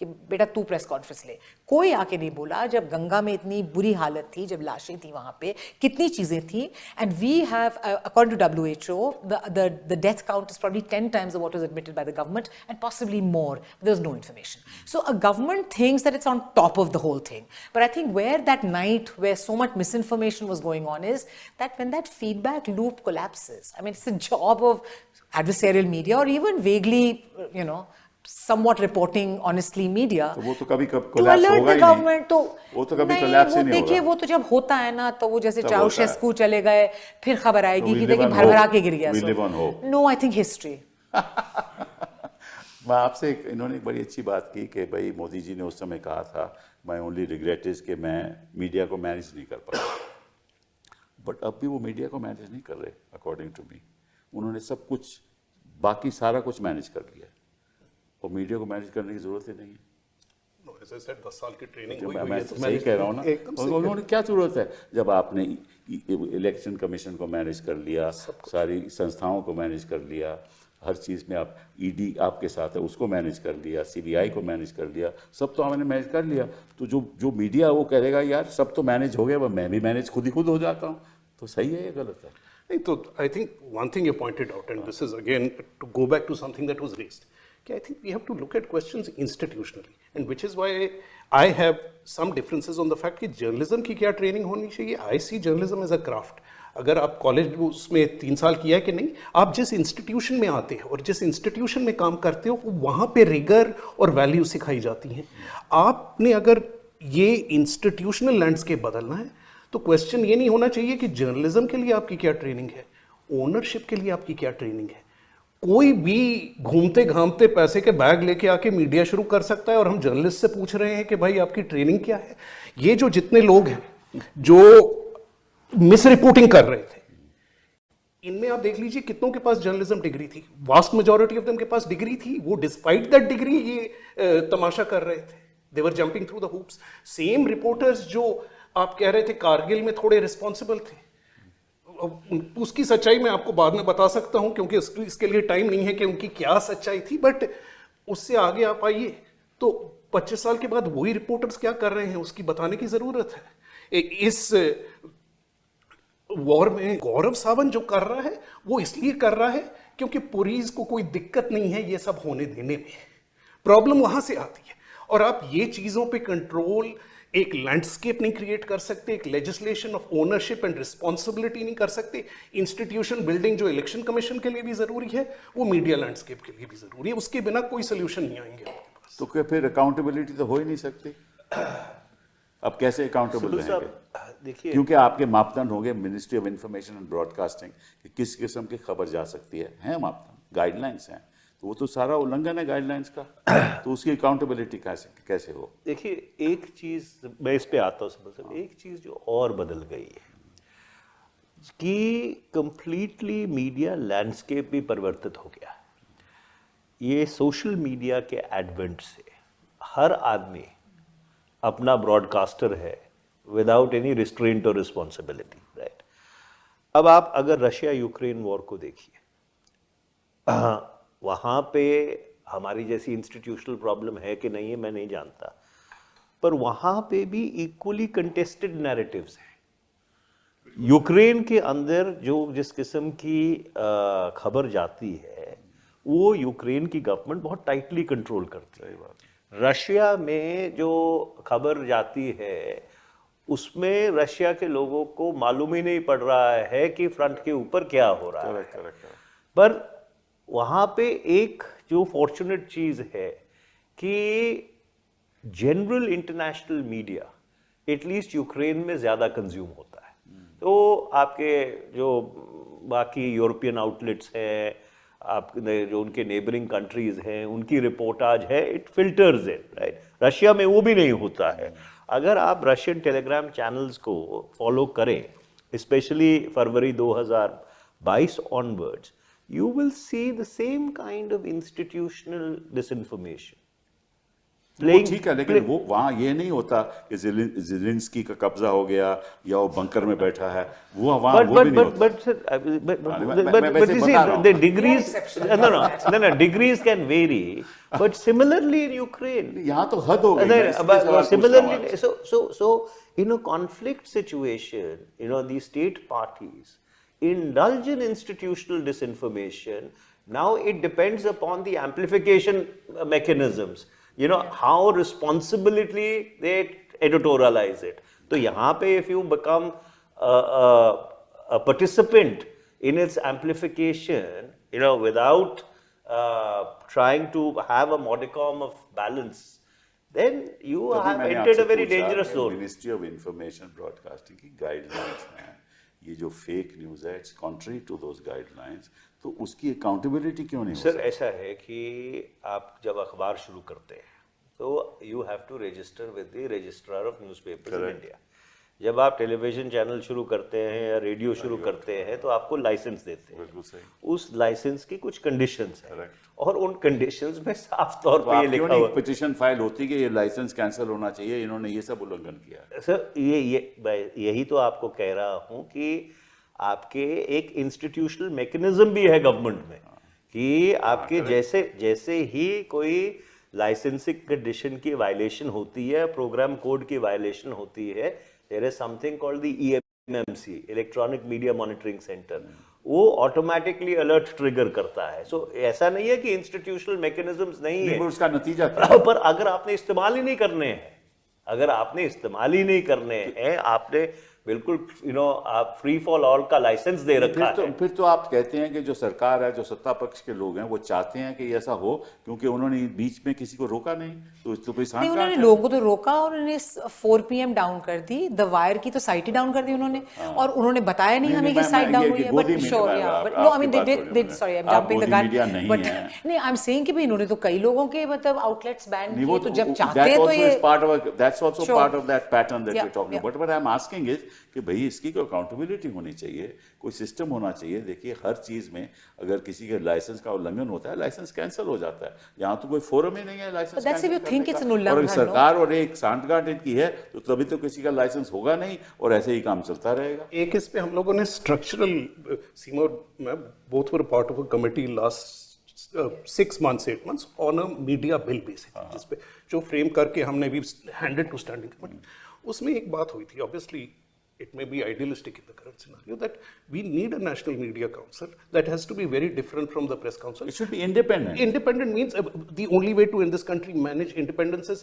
कि बेटा तू प्रेस कॉन्फ्रेंस ले, कोई आके नहीं बोला जब गंगा में इतनी बुरी हालत थी, जब लाशें थी वहां पे, कितनी चीजें थी. And we have according to WHO the death count is probably 10 times what was admitted by the government and possibly more. There's no information. So a government thinks that it's on top of the whole thing. But I think where that night, where so much misinformation was going on, is that when that feedback loop collapses, I mean, it's a job of adversarial media or even vaguely, you know, somewhat reporting honestly media. तो वो तो कभी to collapse alert होगा the he government. नहीं, तो वो तो कभी नहीं, कोलैप्स ही वो नहीं देखिए, होगा. वो तो जब होता है ना, तो वो जैसे तब चाउशेस्कू होता है. चले गए, फिर खबर आएगी we कि live देखिए on भरभरा hope. के गिर गया. We live on hope. No, I think history. मैं आपसे इन्होंने एक बड़ी अच्छी बात की कि भाई मोदी जी ने उस समय कहा था माई ओनली रिग्रेट इज कि मैं मीडिया को मैनेज नहीं कर पाया. बट अब भी वो मीडिया को मैनेज नहीं कर रहे अकॉर्डिंग टू मी. उन्होंने सब कुछ, बाकी सारा कुछ मैनेज कर लिया और मीडिया को मैनेज करने की जरूरत ही नहीं है. No, as I said, 10 साल की ट्रेनिंग हुई मैं है तो सही कह रहा हूँ ना. एकदम सही उन्होंने क्या जरूरत है जब आपने इलेक्शन कमीशन को मैनेज कर लिया, सारी संस्थाओं को मैनेज कर लिया, हर चीज़ में आप ईडी आपके साथ है उसको मैनेज कर लिया, सीबीआई को मैनेज कर लिया, सब तो हमने मैनेज कर लिया. तो जो मीडिया वो कहेगा यार सब तो मैनेज हो गया, मैं भी मैनेज खुद ही खुद हो जाता हूँ, तो सही है या गलत है? नहीं, तो I think one thing you pointed out and this is again to go back to something that was raised कि I think we have to look at questions institutionally and which is why I have some differences on the fact कि journalism की क्या training होनी चाहिए. I see journalism as a craft. अगर आप college उसमें 3 साल किया है कि नहीं, आप जिस इंस्टीट्यूशन में आते हैं और जिस इंस्टीट्यूशन में काम करते हो वहाँ पे रिगर और वैल्यू सिखाई जाती हैं. आपने अगर ये इंस्टीट्यूशनल लैंडस्केप बदलना है तो क्वेश्चन ये नहीं होना चाहिए कि जर्नलिज्म के लिए आपकी क्या ट्रेनिंग है, ओनरशिप के लिए आपकी क्या ट्रेनिंग है. कोई भी घूमते घामते पैसे के बैग लेके आके मीडिया शुरू कर सकता है और हम जर्नलिस्ट से पूछ रहे हैं कि भाई आपकी ट्रेनिंग क्या है. ये जो जितने लोग हैं जो मिस रिपोर्टिंग कर रहे थे, इनमें आप देख लीजिए कितनों के पास जर्नलिज्म डिग्री थी. वास्ट मेजॉरिटी ऑफ देम के पास डिग्री थी. वो डिस्पाइट दैट डिग्री ये तमाशा कर रहे थे. They were jumping through the hoops. Same reporters जो आप कह रहे थे कारगिल में थोड़े रिस्पॉन्सिबल थे, उसकी सच्चाई मैं आपको बाद में बता सकता हूं क्योंकि इसके लिए टाइम नहीं है कि उनकी क्या सच्चाई थी. बट उससे आगे आप आइए तो 25 साल के बाद वही रिपोर्टर्स क्या कर रहे हैं उसकी बताने की जरूरत है. इस वॉर में गौरव सावंत जो कर रहा है वो इसलिए कर रहा है क्योंकि पुरीज को कोई दिक्कत नहीं है ये सब होने देने में. प्रॉब्लम वहां से आती है. और आप ये चीजों पे कंट्रोल, एक लैंडस्केप नहीं क्रिएट कर सकते, एक legislation of ownership and responsibility नहीं कर सकते. इंस्टीट्यूशन बिल्डिंग जो इलेक्शन कमीशन के लिए भी जरूरी है वो मीडिया लैंडस्केप के लिए भी जरूरी है. उसके बिना कोई सोल्यूशन नहीं आएंगे आपके पास. तो क्या फिर अकाउंटेबिलिटी तो हो ही नहीं सकती? अब कैसे अकाउंटेबल रहेंगे? देखिए, क्योंकि आपके मापदंड होंगे ministry of information and broadcasting कि किस किस्म की खबर जा सकती है मापदंड, गाइडलाइंस हैं. तो वो तो सारा उल्लंघन है गाइडलाइंस का. तो उसकी अकाउंटेबिलिटी कैसे हो? देखिए, एक चीज मैं इस पे आता हूँ. एक चीज जो और बदल गई है कि कंप्लीटली मीडिया लैंडस्केप भी परिवर्तित हो गया. ये सोशल मीडिया के एडवेंट से हर आदमी अपना ब्रॉडकास्टर है विदाउट एनी रिस्ट्रेंट और रिस्पॉन्सिबिलिटी. राइट. अब आप अगर रशिया यूक्रेन वॉर को देखिए, वहाँ पे हमारी जैसी इंस्टीट्यूशनल प्रॉब्लम है कि नहीं है मैं नहीं जानता, पर वहाँ पे भी इक्वली कंटेस्टेड नैरेटिव्स हैं. यूक्रेन के अंदर जो जिस किस्म की खबर जाती है वो यूक्रेन की गवर्नमेंट बहुत टाइटली कंट्रोल करती है. रशिया में जो खबर जाती है उसमें रशिया के लोगों को मालूम ही नहीं पड़ रहा है कि फ्रंट के ऊपर क्या हो रहा है. पर वहाँ पे एक जो फॉर्चुनेट चीज़ है कि general international media at least Ukraine में ज़्यादा कंज्यूम होता है. तो आपके जो बाकी यूरोपियन आउटलेट्स हैं, आप जो उनके नेबरिंग कंट्रीज हैं, उनकी रिपोर्टाज है, it filters in. Right. Russia में वो भी नहीं होता है. अगर आप रशियन टेलीग्राम चैनल्स को फॉलो करें, specially February 2022 onwards, you will see the same kind of institutional disinformation. वो ठीक है, लेकिन वो वहाँ ये नहीं होता कि ज़ेलेंस्की का कब्जा हो गया या वो बंकर में बैठा है, वो वहाँ वो भी नहीं होता। But you see, the degrees, no, degrees can vary. But similarly in Ukraine, यहाँ तो हद हो गई। मैं इसलिए सवाल पूछ रहा हूँ similarly, आपसे। so in a conflict situation, the state parties indulge in institutional disinformation. Now it depends upon the amplification mechanisms. How responsibly they editorialize it. So यहाँ पे if you become a participant in its amplification, without trying to have a modicum of balance, then you have entered a very dangerous zone. Ministry of information broadcasting की guidelines हैं, ये जो fake news है, it's contrary to those guidelines, तो उसकी accountability क्यों नहीं हो सर ऐसा है कि आप जब अखबार शुरू करते हैं तो you have to register with the registrar of newspapers in India. जब आप टेलीविजन चैनल शुरू करते हैं या रेडियो शुरू करते हैं तो आपको लाइसेंस देते हैं। उस लाइसेंस की कुछ कंडीशंस हैं और उन कंडीशंस में साफ तौर पे ये लिखा हुआ है। पिटीशन फाइल होती कि ये लाइसेंस कैंसिल होना चाहिए, इन्होंने ये सब उल्लंघन किया। सर यही तो आपको कह रहा हूँ कि आपके एक इंस्टीट्यूशनल मैकेनिज्म भी है गवर्नमेंट में कि आपके जैसे ही कोई लाइसेंसिंग कंडीशन की वायलेशन होती है, प्रोग्राम कोड की वायलेशन होती है, there is something called the EMMC, electronic media monitoring centre, वो ऑटोमेटिकली अलर्ट ट्रिगर करता है। सो ऐसा नहीं है कि इंस्टीट्यूशनल मैकेनिज्म्स नहीं है, उसका नतीजा पर अगर आपने इस्तेमाल ही नहीं करने हैं, आपने बिल्कुल आप फ्री फॉर ऑल का लाइसेंस दे रखा है। फिर तो आप कहते हैं कि जो सरकार है, जो सत्ता पक्ष के लोग हैं, वो चाहते हैं कि ऐसा हो क्योंकि उन्होंने बीच में किसी को रोका नहीं, तो नहीं, उन्होंने लोगों को तो रोका और उन्होंने 4 PM डाउन कर दी, द वायर की तो साइट ही डाउन कर दी उन्होंने, और उन्होंने बताया नहीं हमें कि साइट डाउन हुई है। But sure, but no, I mean they did, sorry I am jumping the gun, but नहीं, आई एम सेइंग कि भाई इन्होंने तो कई लोगों के मतलब आउटलेट्स बैन किए, तो जब चाहते हैं तो ये that's also part of that pattern that we are talking about. But I am asking is कि भाई इसकी कोई अकाउंटेबिलिटी होनी चाहिए, कोई सिस्टम होना चाहिए। देखिए हर चीज में अगर किसी के लाइसेंस का उल्लंघन होता है, लाइसेंस कैंसिल हो जाता है। यहाँ तो कोई फोरम ही नहीं है लाइसेंस कैंसिल। और सरकार और एक सांठगांठ इनकी है तो तभी तो किसी का लाइसेंस होगा नहीं और ऐसे ही काम चलता रहेगा। एक इस पे हम लोगों ने स्ट्रक्चरल सीमा में both were part of a committee last 6 months 8 months on a media bill basically, जिस पे जो फ्रेम करके हमने भी हैंडेड टू स्टैंडिंग कमिटी। उसमें एक बात हुई थी, obviously it may be idealistic in the current scenario, that we need a national media council that has to be very different from the press council. It should be independent. Independent means the only way to in this country manage independence is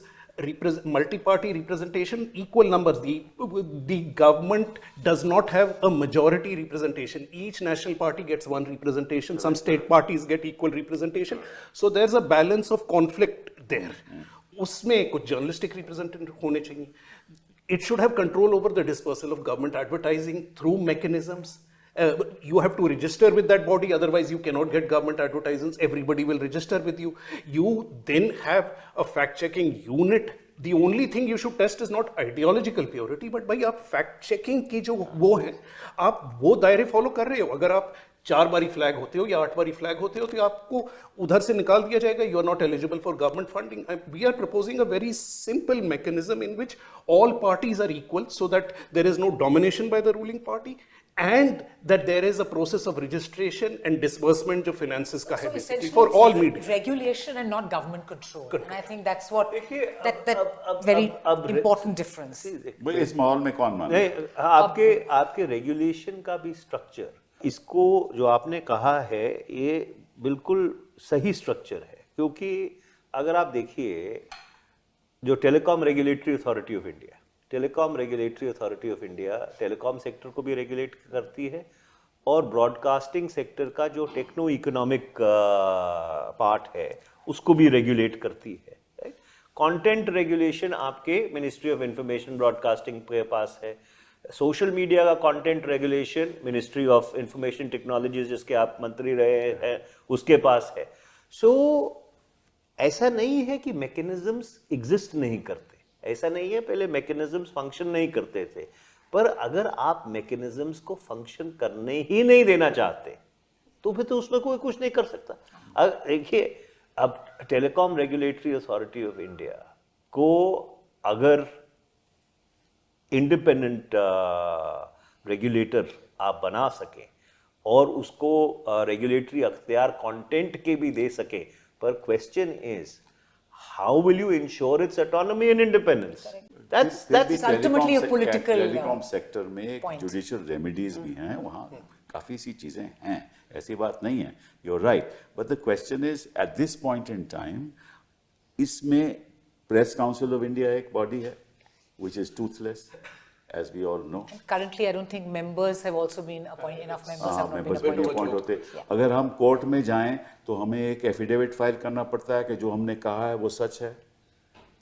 multi-party representation, equal numbers. The government does not have a majority representation. Each national party gets one representation. Some state parties get equal representation. So there's a balance of conflict there. उसमें कुछ journalistic representative होने चाहिए. It should have control over the dispersal of government advertising through mechanisms. You have to register with that body, otherwise you cannot get government advertisements. Everybody will register with you. You then have a fact-checking unit. The only thing you should test is not ideological purity, but भाई आप fact-checking की जो वो है, आप वो दायरे follow कर रहे हो। अगर आप 4 बारी फ्लैग होते हो या 8 बारी फ्लैग होते हो तो आपको उधर से निकाल दिया जाएगा, you are not eligible for government funding. We are proposing a very simple mechanism in which all parties are equal, so that there is no domination by the ruling party and that there is a process of registration and disbursement जो finances का है basically for all media. Regulation and not government control. And I think that's what that very important difference. भाई इस माहौल में कौन माने? आपके रेगुलेशन का भी स्ट्रक्चर, इसको जो आपने कहा है ये बिल्कुल सही स्ट्रक्चर है, क्योंकि अगर आप देखिए जो telecom regulatory authority of India, telecom sector को भी रेगुलेट करती है और ब्रॉडकास्टिंग सेक्टर का जो टेक्नो इकोनॉमिक पार्ट है उसको भी रेगुलेट करती है। राइट, कंटेंट रेगुलेशन आपके मिनिस्ट्री ऑफ इंफॉर्मेशन ब्रॉडकास्टिंग के पास है। सोशल मीडिया का content regulation ministry of information technologies, जिसके आप मंत्री रहे हैं, उसके पास है। सो ऐसा नहीं है कि मैकेनिज्म्स एग्जिस्ट नहीं करते, ऐसा नहीं है पहले मैकेनिज्म्स फंक्शन नहीं करते थे, पर अगर आप मैकेनिज्म्स को फंक्शन करने ही नहीं देना चाहते तो फिर तो उसमें कोई कुछ नहीं कर सकता। देखिए अब telecom regulatory authority of India को अगर इंडिपेंडेंट रेगुलेटर आप बना सकें और उसको रेगुलेटरी अख्तियार कंटेंट के भी दे सके, पर question is how will you ensure it's autonomy and independence? It's ultimately a political, telecom sector में point. जुडिशियल रेमेडीज भी हैं, वहाँ काफ़ी सी चीज़ें हैं, ऐसी बात नहीं है, you are right, but the question is at this point in time इसमें प्रेस काउंसिल ऑफ इंडिया एक बॉडी है which is toothless, as we all know. Currently, I don't think members have also been appointed. Enough members have not been members भी appointed. appoint होते। अगर हम court में जाएं तो हमें एक एफिडेविट फाइल करना पड़ता है कि जो हमने कहा है वो सच है।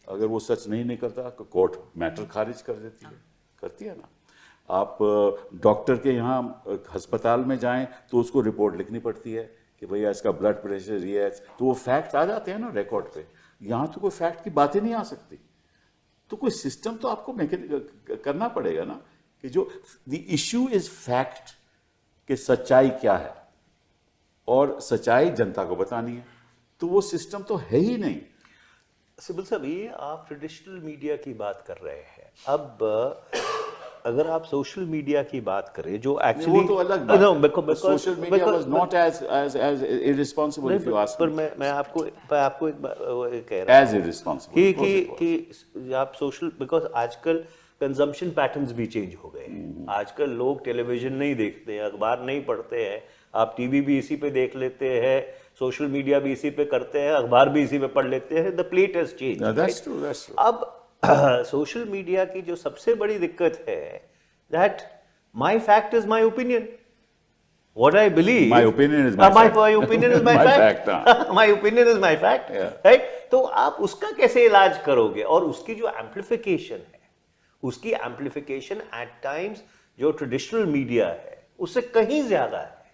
अगर वो सच नहीं निकलता तो कोर्ट मैटर खारिज कर देती है, करती है ना। आप डॉक्टर के यहाँ अस्पताल में जाएं तो उसको रिपोर्ट लिखनी पड़ती है कि भैया इसका ब्लड प्रेशर ये है, तो वो फैक्ट आ जाते हैं ना रिकॉर्ड पे। यहाँ तो कोई फैक्ट की बात ही नहीं आ सकती, तो कोई सिस्टम तो आपको करना पड़ेगा ना कि जो द इश्यू इज फैक्ट कि सच्चाई क्या है और सच्चाई जनता को बतानी है, तो वो सिस्टम तो है ही नहीं। सिब्बल साहब, ये आप ट्रेडिशनल मीडिया की बात कर रहे हैं। अब अगर आप सोशल मीडिया की बात करें जो एक्चुअली वो तो अलग बात है। Social media was not as irresponsible if you ask पर मैं आपको एक कह रहा हूं एज इररिस्पांसिबल कि आप सोशल, बिकॉज आजकल कंजम्पशन पैटर्न्स भी चेंज हो गए। आजकल लोग टेलीविजन नहीं देखते हैं, अखबार नहीं पढ़ते हैं, आप टीवी भी इसी पे देख लेते हैं, सोशल मीडिया भी इसी पे करते हैं, अखबार भी इसी पे पढ़ लेते हैं। The plate has change. That's true, that's true. अब सोशल मीडिया की जो सबसे बड़ी दिक्कत है that my fact is my opinion, what I believe, my opinion is my fact. My opinion is my fact. My opinion is my fact. Right? तो आप उसका कैसे इलाज करोगे? और उसकी जो एम्प्लीफिकेशन है, उसकी एम्प्लीफिकेशन एट टाइम्स जो ट्रेडिशनल मीडिया है उससे कहीं ज्यादा है।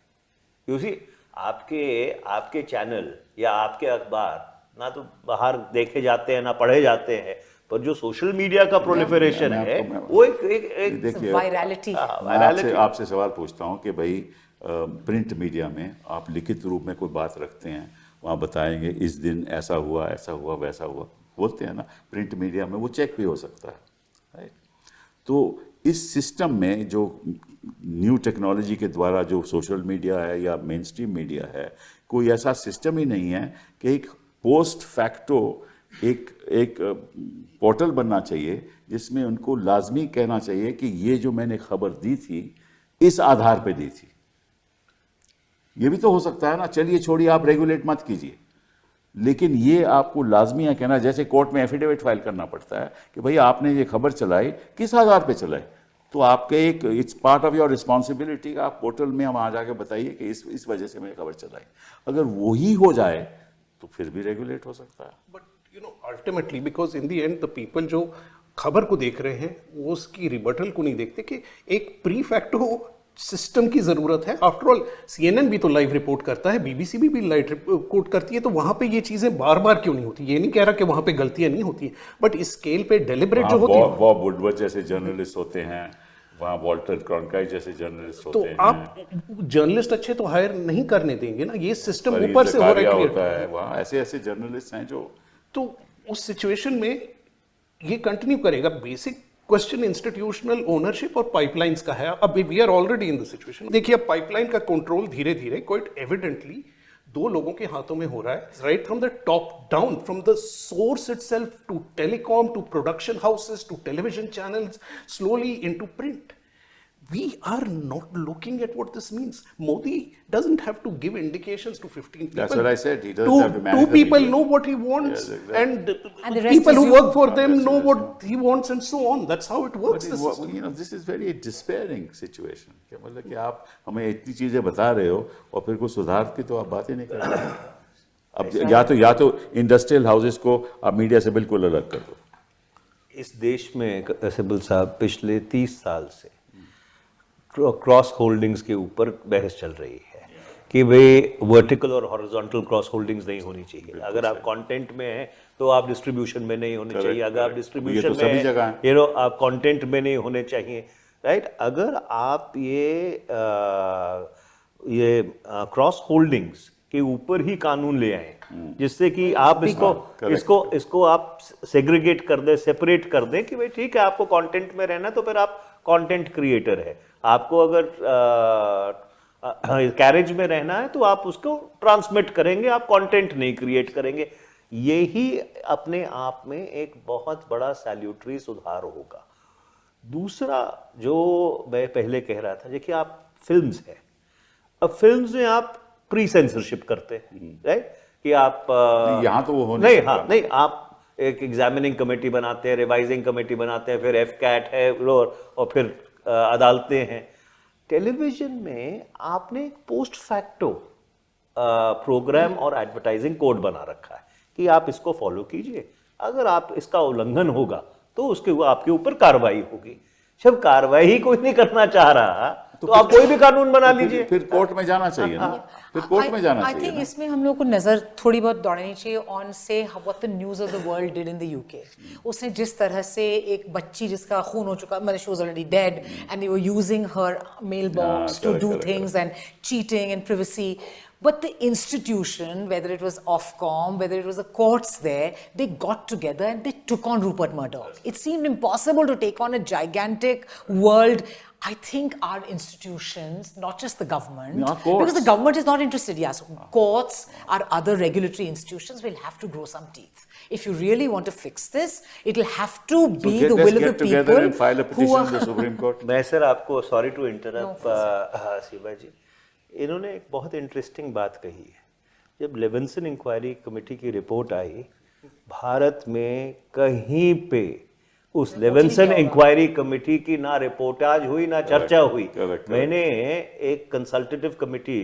क्योंकि आपके चैनल या आपके अखबार ना तो बाहर देखे जाते हैं ना पढ़े जाते हैं, पर जो सोशल मीडिया का प्रोलिफरेशन है वो एक देखिए, वायरलिटी। मैं आपसे सवाल पूछता हूं कि भाई प्रिंट मीडिया में आप लिखित रूप में कोई बात रखते हैं, वहाँ बताएंगे इस दिन ऐसा हुआ वैसा हुआ, बोलते हैं ना। प्रिंट मीडिया में वो चेक भी हो सकता है, राइट? तो इस सिस्टम में जो न्यू टेक्नोलॉजी के द्वारा जो सोशल मीडिया है या मेन स्ट्रीम मीडिया है, कोई ऐसा सिस्टम ही नहीं है कि एक पोस्ट फैक्टो एक पोर्टल बनना चाहिए जिसमें उनको लाजमी कहना चाहिए कि ये जो मैंने खबर दी थी इस आधार पे दी थी। ये भी तो हो सकता है ना। चलिए छोड़िए, आप रेगुलेट मत कीजिए, लेकिन ये आपको लाजमी है कहना, जैसे कोर्ट में एफिडेविट फाइल करना पड़ता है कि भाई आपने ये खबर चलाई, किस आधार पे चलाई, तो आपके एक it's part of your responsibility, आप पोर्टल में हम आ जाके बताइए कि इस वजह से मैंने खबर चलाई। अगर वही हो जाए तो फिर भी रेगुलेट हो सकता है। But you know ultimately because in the end the people जो खबर को देख रहे हैं वो उसकी रिबटल को नहीं देखते कि एक प्री फैक्टो सिस्टम की जरूरत है। आफ्टर ऑल CNN भी तो लाइव रिपोर्ट करता है, BBC भी लाइव रिपोर्ट करती है, तो वहां पे ये चीजें बार बार क्यों नहीं होती? ये नहीं कह रहा कि वहां पे गलतियां नहीं होती, बट इस स्केल पे डेलिब्रेट जो होती है। बॉब वुडवर्ड जैसे जर्नलिस्ट होते हैं, वहाँ वॉल्टर क्रॉनकाइट जैसे जर्नलिस्ट होते हैं। तो आप जर्नलिस्ट अच्छे तो हायर नहीं करने देंगे ना, ये सिस्टम ऊपर से हो रहा है। वहाँ ऐसे जर्नलिस्ट हैं जो, तो उस सिचुएशन में ये कंटिन्यू करेगा। बेसिक क्वेश्चन इंस्टीट्यूशनल ओनरशिप और पाइपलाइंस का है। अब we are already in the situation. देखिए, अब पाइपलाइन का कंट्रोल धीरे धीरे क्वाइट एविडेंटली दो लोगों के हाथों में हो रहा है, right from the top down, from the source itself to telecom to production houses to television channels, slowly into print. We are not looking at what this means. Modi doesn't have to give indications to 15 people. That's what I said. He doesn't have to manage Two the people media. know what he wants, Yes, exactly. and the rest people is who you. work for them know That's what he wants, and so on. That's how it works. But The system. you know, this is very despairing situation. क्या मतलब कि आप हमें इतनी चीजें बता रहे हो और फिर कोई सुधार की तो आप बात ही नहीं कर रहे। अब या तो इंडस्ट्रियल हाउसेस को आप मीडिया से बिल्कुल अलग कर दो। इस देश में सिब्बल साहब पिछले 30 साल से क्रॉस होल्डिंग्स के ऊपर बहस चल रही है कि भाई वर्टिकल और हॉरिजॉन्टल क्रॉस होल्डिंग्स नहीं होनी चाहिए। अगर आप कंटेंट में हैं तो आप डिस्ट्रीब्यूशन में नहीं होने चाहिए, अगर आप डिस्ट्रीब्यूशन में हैं आप कंटेंट में नहीं होने चाहिए, राइट? अगर आप ये क्रॉस होल्डिंग्स के ऊपर ही कानून ले आए जिससे कि आप इसको आप सेग्रीगेट कर दें, सेपरेट कर दें कि भाई ठीक है, आपको कंटेंट में रहना तो फिर आप कंटेंट क्रिएटर है, आपको अगर कैरेज में रहना है तो आप उसको ट्रांसमिट करेंगे, आप कंटेंट नहीं क्रिएट करेंगे। यही अपने आप में एक बहुत बड़ा सैल्यूटरी सुधार होगा। दूसरा जो मैं पहले कह रहा था, देखिए आप फिल्म्स है, अब फिल्म्स में आप प्री सेंसरशिप करते हैं, राइट, कि आप यहाँ तो वो हो नहीं, सकता। हाँ नहीं, आप एक एग्जामिनिंग कमेटी बनाते हैं, रिवाइजिंग कमेटी बनाते हैं, फिर एफकैट है और फिर अदालतें हैं। टेलीविजन में आपने एक पोस्ट फैक्टो प्रोग्राम और एडवर्टाइजिंग कोड बना रखा है कि आप इसको फॉलो कीजिए, अगर आप इसका उल्लंघन होगा तो उसके आपके ऊपर कार्रवाई होगी। जब कार्रवाई ही कोई नहीं करना चाह रहा तो आप कोई भी कानून बना लीजिए, फिर कोर्ट में जाना चाहिए ना, फिर कोर्ट में जाना I चाहिए think ना। इसमें हम लोग को नजर थोड़ी बहुत दौड़नी चाहिए ऑन से what the news of the world did in the UK. उसने जिस तरह से एक बच्ची जिसका खून हो चुका, मतलब she was already dead and they were using her mail box to do things and cheating and privacy. But the institution, whether it was Ofcom, whether it was the courts there, they got together and they took on Rupert Murdoch. It seemed impossible to take on a gigantic world. I think our institutions, not just the government, because the government is not interested. Yes, courts, our other regulatory institutions will have to grow some teeth. If you really want to fix this, it will have to be the will of the people. Together and file a petition to the Supreme Court. मैं sir आपको sorry to interrupt Shiva ji, इन्होंने एक बहुत interesting बात कही है। जब Levinson inquiry committee की रिपोर्ट आई, भारत में कहीं पे उस लेविंसन इंक्वायरी कमेटी की ना रिपोर्टाज हुई ना चर्चा हुई। मैंने एक कंसल्टेटिव कमेटी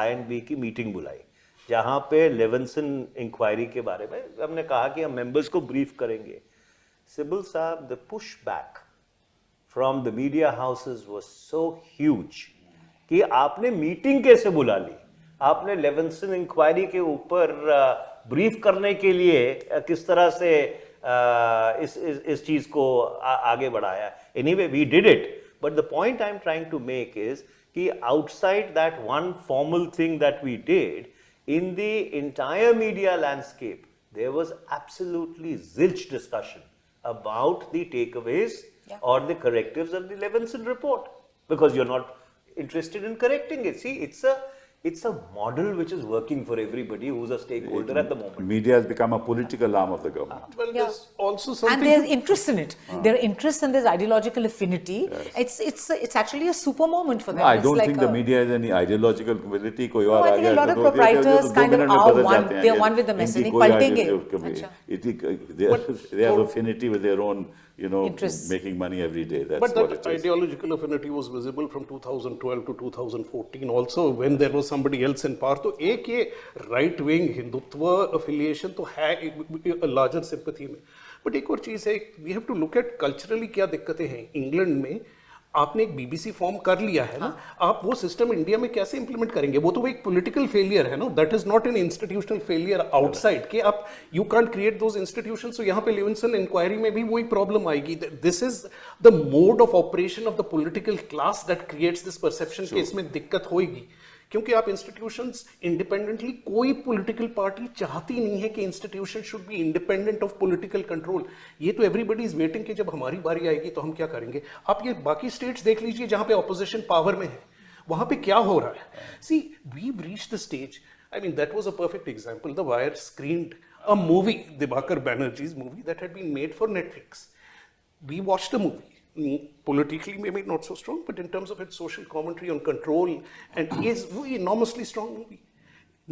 INB की मीटिंग बुलाई जहां पे लेविंसन इंक्वायरी के बारे में हमने कहा कि हम मेंबर्स को ब्रीफ करेंगे। सिब्बल साहब, the push back from the media houses was so huge कि आपने मीटिंग कैसे बुला ली, आपने लेविंसन इंक्वायरी के ऊपर ब्रीफ करने के लिए किस तरह से इस चीज को आगे बढ़ाया। Anyway we did it, but the point I am trying to make is कि outside that one formal thing that we did, in the entire media landscape there was absolutely zilch discussion about the takeaways or the correctives of the Levinson report, because you're not interested in correcting it. See, it's a model which is working for everybody who's a stakeholder at the moment. Media has become a political arm of the government. Well, there's also something. And there's interest in it. There are interest and there's ideological affinity. It's actually a super moment for them. No, I It's don't like think the media has any ideological ability. कोई No, और I uh think a गया lot तो of proprietors kind of are बदल one. जाते हैं They're यार। one with the इनकी messaging. कोई पलटेंगे। they have affinity with their own, Interests. making money every day. That's But what that it is. ideological affinity was visible from 2012 to 2014 also, when there was somebody else in power. तो एक ये right wing Hindutva affiliation तो है a larger sympathy में. But एक और चीज़ है, we have to look at culturally क्या दिक्कतें हैं। इंग्लैंड में आपने एक BBC फॉर्म कर लिया है ना, आप वो सिस्टम इंडिया में कैसे इंप्लीमेंट करेंगे? वो तो एक पॉलिटिकल फेलियर है ना, that is not an institutional failure outside के आप you can't create those institutions. So यहाँ पे लेविंसन इंक्वायरी में भी वही प्रॉब्लम आएगी। This is the mode of operation of the political class that creates this perception कि इसमें दिक्कत होगी, क्योंकि आप इंस्टीट्यूशंस इंडिपेंडेंटली, कोई पॉलिटिकल पार्टी चाहती नहीं है कि institution should be independent of political control. ये तो एवरीबडी इज वेटिंग कि जब हमारी बारी आएगी तो हम क्या करेंगे। आप ये बाकी स्टेट्स देख लीजिए जहां पे ऑपोजिशन पावर में है, वहां पे क्या हो रहा है। See, we reached the stage, I mean that was a perfect example. The Wire screened a movie, Dibakar Banerjee's movie that had been made for Netflix. We watched the movie. Politically maybe not so strong, but in terms of its social commentary on control, and is an enormously strong movie.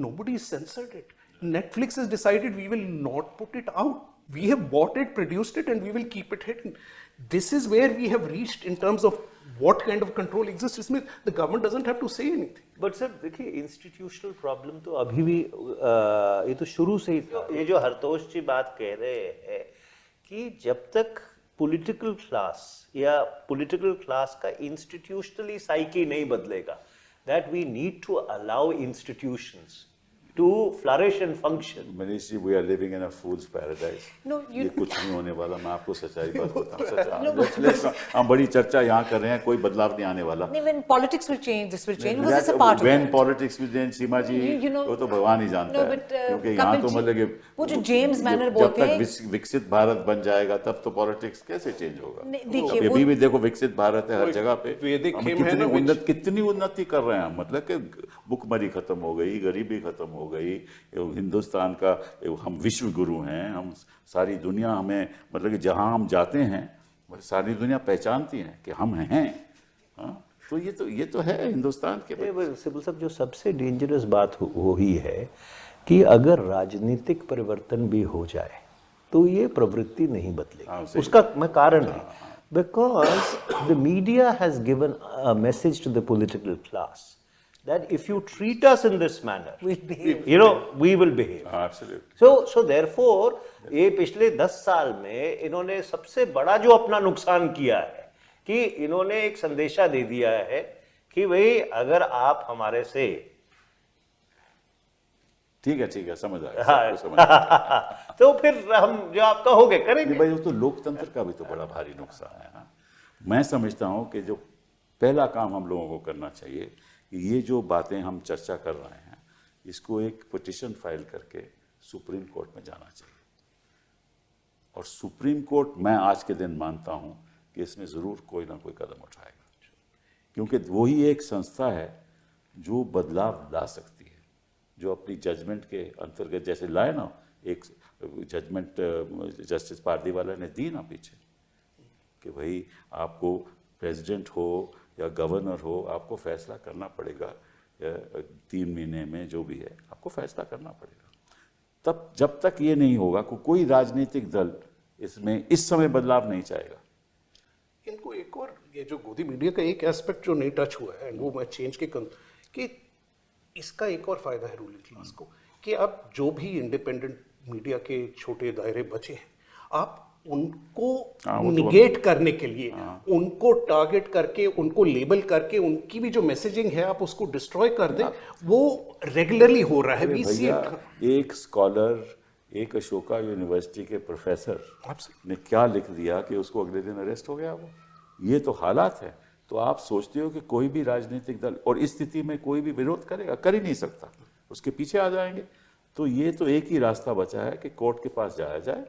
Nobody censored it. Netflix has decided we will not put it out. We have bought it, produced it, and we will keep it hidden. This is where we have reached in terms of what kind of control exists. इसमें the government doesn't have to say anything. But sir देखिए, institutional problem तो अभी भी ये तो शुरू से ही था। ये जो हरतोष जी बात कह रहे हैं कि जब तक पॉलिटिकल क्लास या पॉलिटिकल क्लास का इंस्टीट्यूशनली साइकी नहीं बदलेगा, that we need to allow institutions to flourish and function. Manish ji, we are living in a fool's paradise. No, ये कुछ नहीं होने वाला, मैं आपको सच्चाई बात बताता हूँ। हम बड़ी चर्चा यहाँ कर रहे हैं, कोई बदलाव नहीं आने वाला। When politics will change, this will change because it's a part of When it. politics will change, Seema ji, You know- वो तो भगवान ही जानता No, है, but, क्योंकि यहाँ तो Kapil मतलब जी, कि वो जो James Manner जब बोलते तक हैं- विकसित भारत बन जाएगा तब तो पॉलिटिक्स कैसे चेंज होगा? नहीं, देखिए, अभी वो- भी देखो विकसित भारत है हर जगह पे, वैदिक हम खेम है ना, कितनी उन्नति कर रहे हैं, मतलब कि भुखमरी खत्म हो गई, गरीबी खत्म हो गई, हिंदुस्तान का हम विश्व गुरु हैं, हम सारी दुनिया हमें मतलब कि जहां हम जाते हैं सारी दुनिया पहचानती है कि हम हैं। हाँ? तो ये तो है हिंदुस्तान के। सिब्बल साहब, जो सबसे डेंजरस बात वो ही है कि अगर राजनीतिक परिवर्तन भी हो जाए तो ये प्रवृत्ति नहीं बदलेगी। उसका मैं कारण है, because the media has given a message to the political class that if you treat us in this manner, you know, we will behave. Absolutely. So therefore, ये पिछले 10 साल में इन्होंने सबसे बड़ा जो अपना नुकसान किया है कि इन्होंने एक संदेशा दे दिया है कि भाई अगर आप हमारे से ठीक है समझ आया, हाँ, समझ आया। तो फिर हम जो आप कहोगे करेंगे। भाई वो तो लोकतंत्र का भी तो बड़ा भारी नुकसान है ना। मैं समझता हूं कि जो पहला काम हम लोगों को करना चाहिए, ये जो बातें हम चर्चा कर रहे हैं इसको एक पिटीशन फाइल करके सुप्रीम कोर्ट में जाना चाहिए। और सुप्रीम कोर्ट, मैं आज के दिन मानता हूं कि इसमें ज़रूर कोई ना कोई कदम उठाएगा, क्योंकि वही एक संस्था है जो बदलाव ला सकती है, जो अपनी जजमेंट के अंतर्गत जैसे लाए ना, एक जजमेंट जस्टिस पारदीवाला ने दी ना पीछे कि भाई आपको प्रेसिडेंट हो या गवर्नर हो, आपको फैसला करना पड़ेगा 3 महीने में, जो भी है आपको फैसला करना पड़ेगा। तब जब तक ये नहीं होगा कोई राजनीतिक दल इसमें इस समय बदलाव नहीं चाहेगा। इनको एक और, ये जो गोदी मीडिया का एक एस्पेक्ट जो नहीं टच हुआ है, वो मैं चेंज के कि इसका एक और फायदा है रूलिंग क्लास को, कि अब जो भी इंडिपेंडेंट मीडिया के छोटे दायरे बचे हैं, आप उनको निगेट करने के लिए, उनको टारगेट करके, उनको लेबल करके, उनकी भी जो मैसेजिंग है आप उसको डिस्ट्रॉय कर दें। वो रेगुलरली हो रहा है। एक स्कॉलर, एक अशोका यूनिवर्सिटी के प्रोफेसर ने क्या लिख दिया कि उसको अगले दिन अरेस्ट हो गया। वो ये तो हालात है। तो आप सोचते हो कि कोई भी राजनीतिक दल, और इस स्थिति में कोई भी विरोध करेगा, कर ही नहीं सकता, उसके पीछे आ जाएंगे। तो ये तो एक ही रास्ता बचा है कि कोर्ट के पास जाया जाए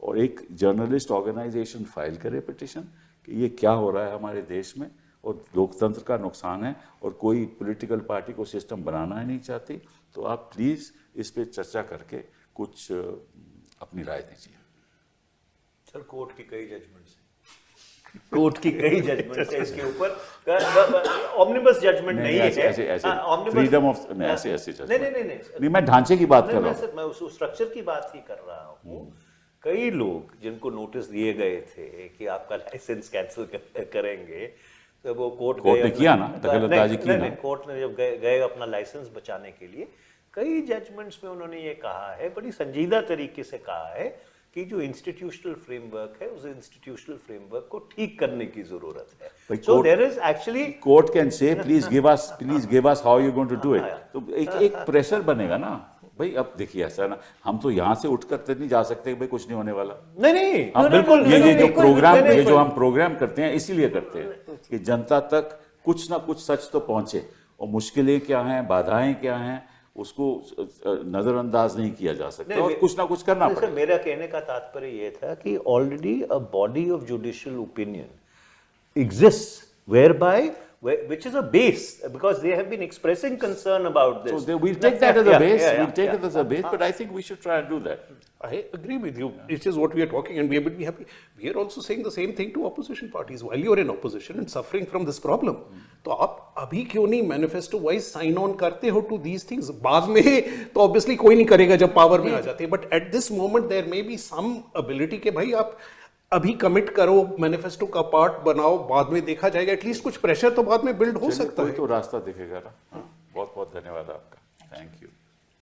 और एक जर्नलिस्ट ऑर्गेनाइजेशन फाइल करे पिटीशन कि ये क्या हो रहा है हमारे देश में और लोकतंत्र का नुकसान है, और कोई पॉलिटिकल पार्टी को सिस्टम बनाना ही नहीं चाहती। तो आप प्लीज़ इस पे चर्चा करके कुछ अपनी राय दीजिए। सर, कोर्ट की कई जजमेंट्स हैं, कोर्ट की कई जजमेंट्स हैं इसके ऊपर। ऑम्निबस जजमेंट नहीं है, फ्रीडम ऑफ ऐसे नहीं, मैं ढांचे की बात कर रहा हूँ, मैं उस स्ट्रक्चर की बात ही कर रहा हूँ। कई लोग जिनको नोटिस दिए गए थे कि आपका लाइसेंस कैंसिल करेंगे, तो वो कोर्ट ने किया ना, दखलअंदाजी की ना। कोर्ट ने जब गए अपना लाइसेंस बचाने के लिए, कई जजमेंट्स में उन्होंने ये कहा है, बड़ी संजीदा तरीके से कहा है कि जो इंस्टीट्यूशनल फ्रेमवर्क है, उस इंस्टीट्यूशनल फ्रेमवर्क को ठीक करने की जरूरत है। So there is actually, court can say please give us how you going to do it. तो एक प्रेशर बनेगा ना भाई। अब देखिए ऐसा ना, हम तो यहाँ से उठकर तो नहीं जा सकते भाई कुछ नहीं होने वाला। नहीं, हम बिल्कुल ये जो प्रोग्राम, ये जो हम प्रोग्राम करते हैं इसीलिए करते हैं कि जनता तक कुछ ना कुछ सच तो पहुंचे, और मुश्किलें क्या हैं, बाधाएं क्या हैं, उसको नजरअंदाज नहीं किया जा सकता और कुछ ना कुछ करना पड़ेगा। मेरा कहने का तात्पर्य ये था कि already a body of judicial opinion exists whereby which is a base, because they have been expressing concern about this. So we'll take that as a base. We'll take it as a base, but I think we should try and do that. I agree with you. It is what we are talking, and we would be happy. We are also saying the same thing to opposition parties. While you are in opposition and suffering from this problem, तो आप अभी क्यों नहीं manifesto wise sign on करते हो to these things? बाद में तो obviously कोई नहीं करेगा जब power में आ जाते हैं. But at this moment there may be some ability कि भाई आप अभी कमिट करो, मैनिफेस्टो का पार्ट बनाओ, बाद में देखा जाएगा। एटलीस्ट कुछ प्रेशर तो बाद में बिल्ड हो सकता है। तो रास्ता दिखेगा ना। बहुत बहुत धन्यवाद आपका। Thank you.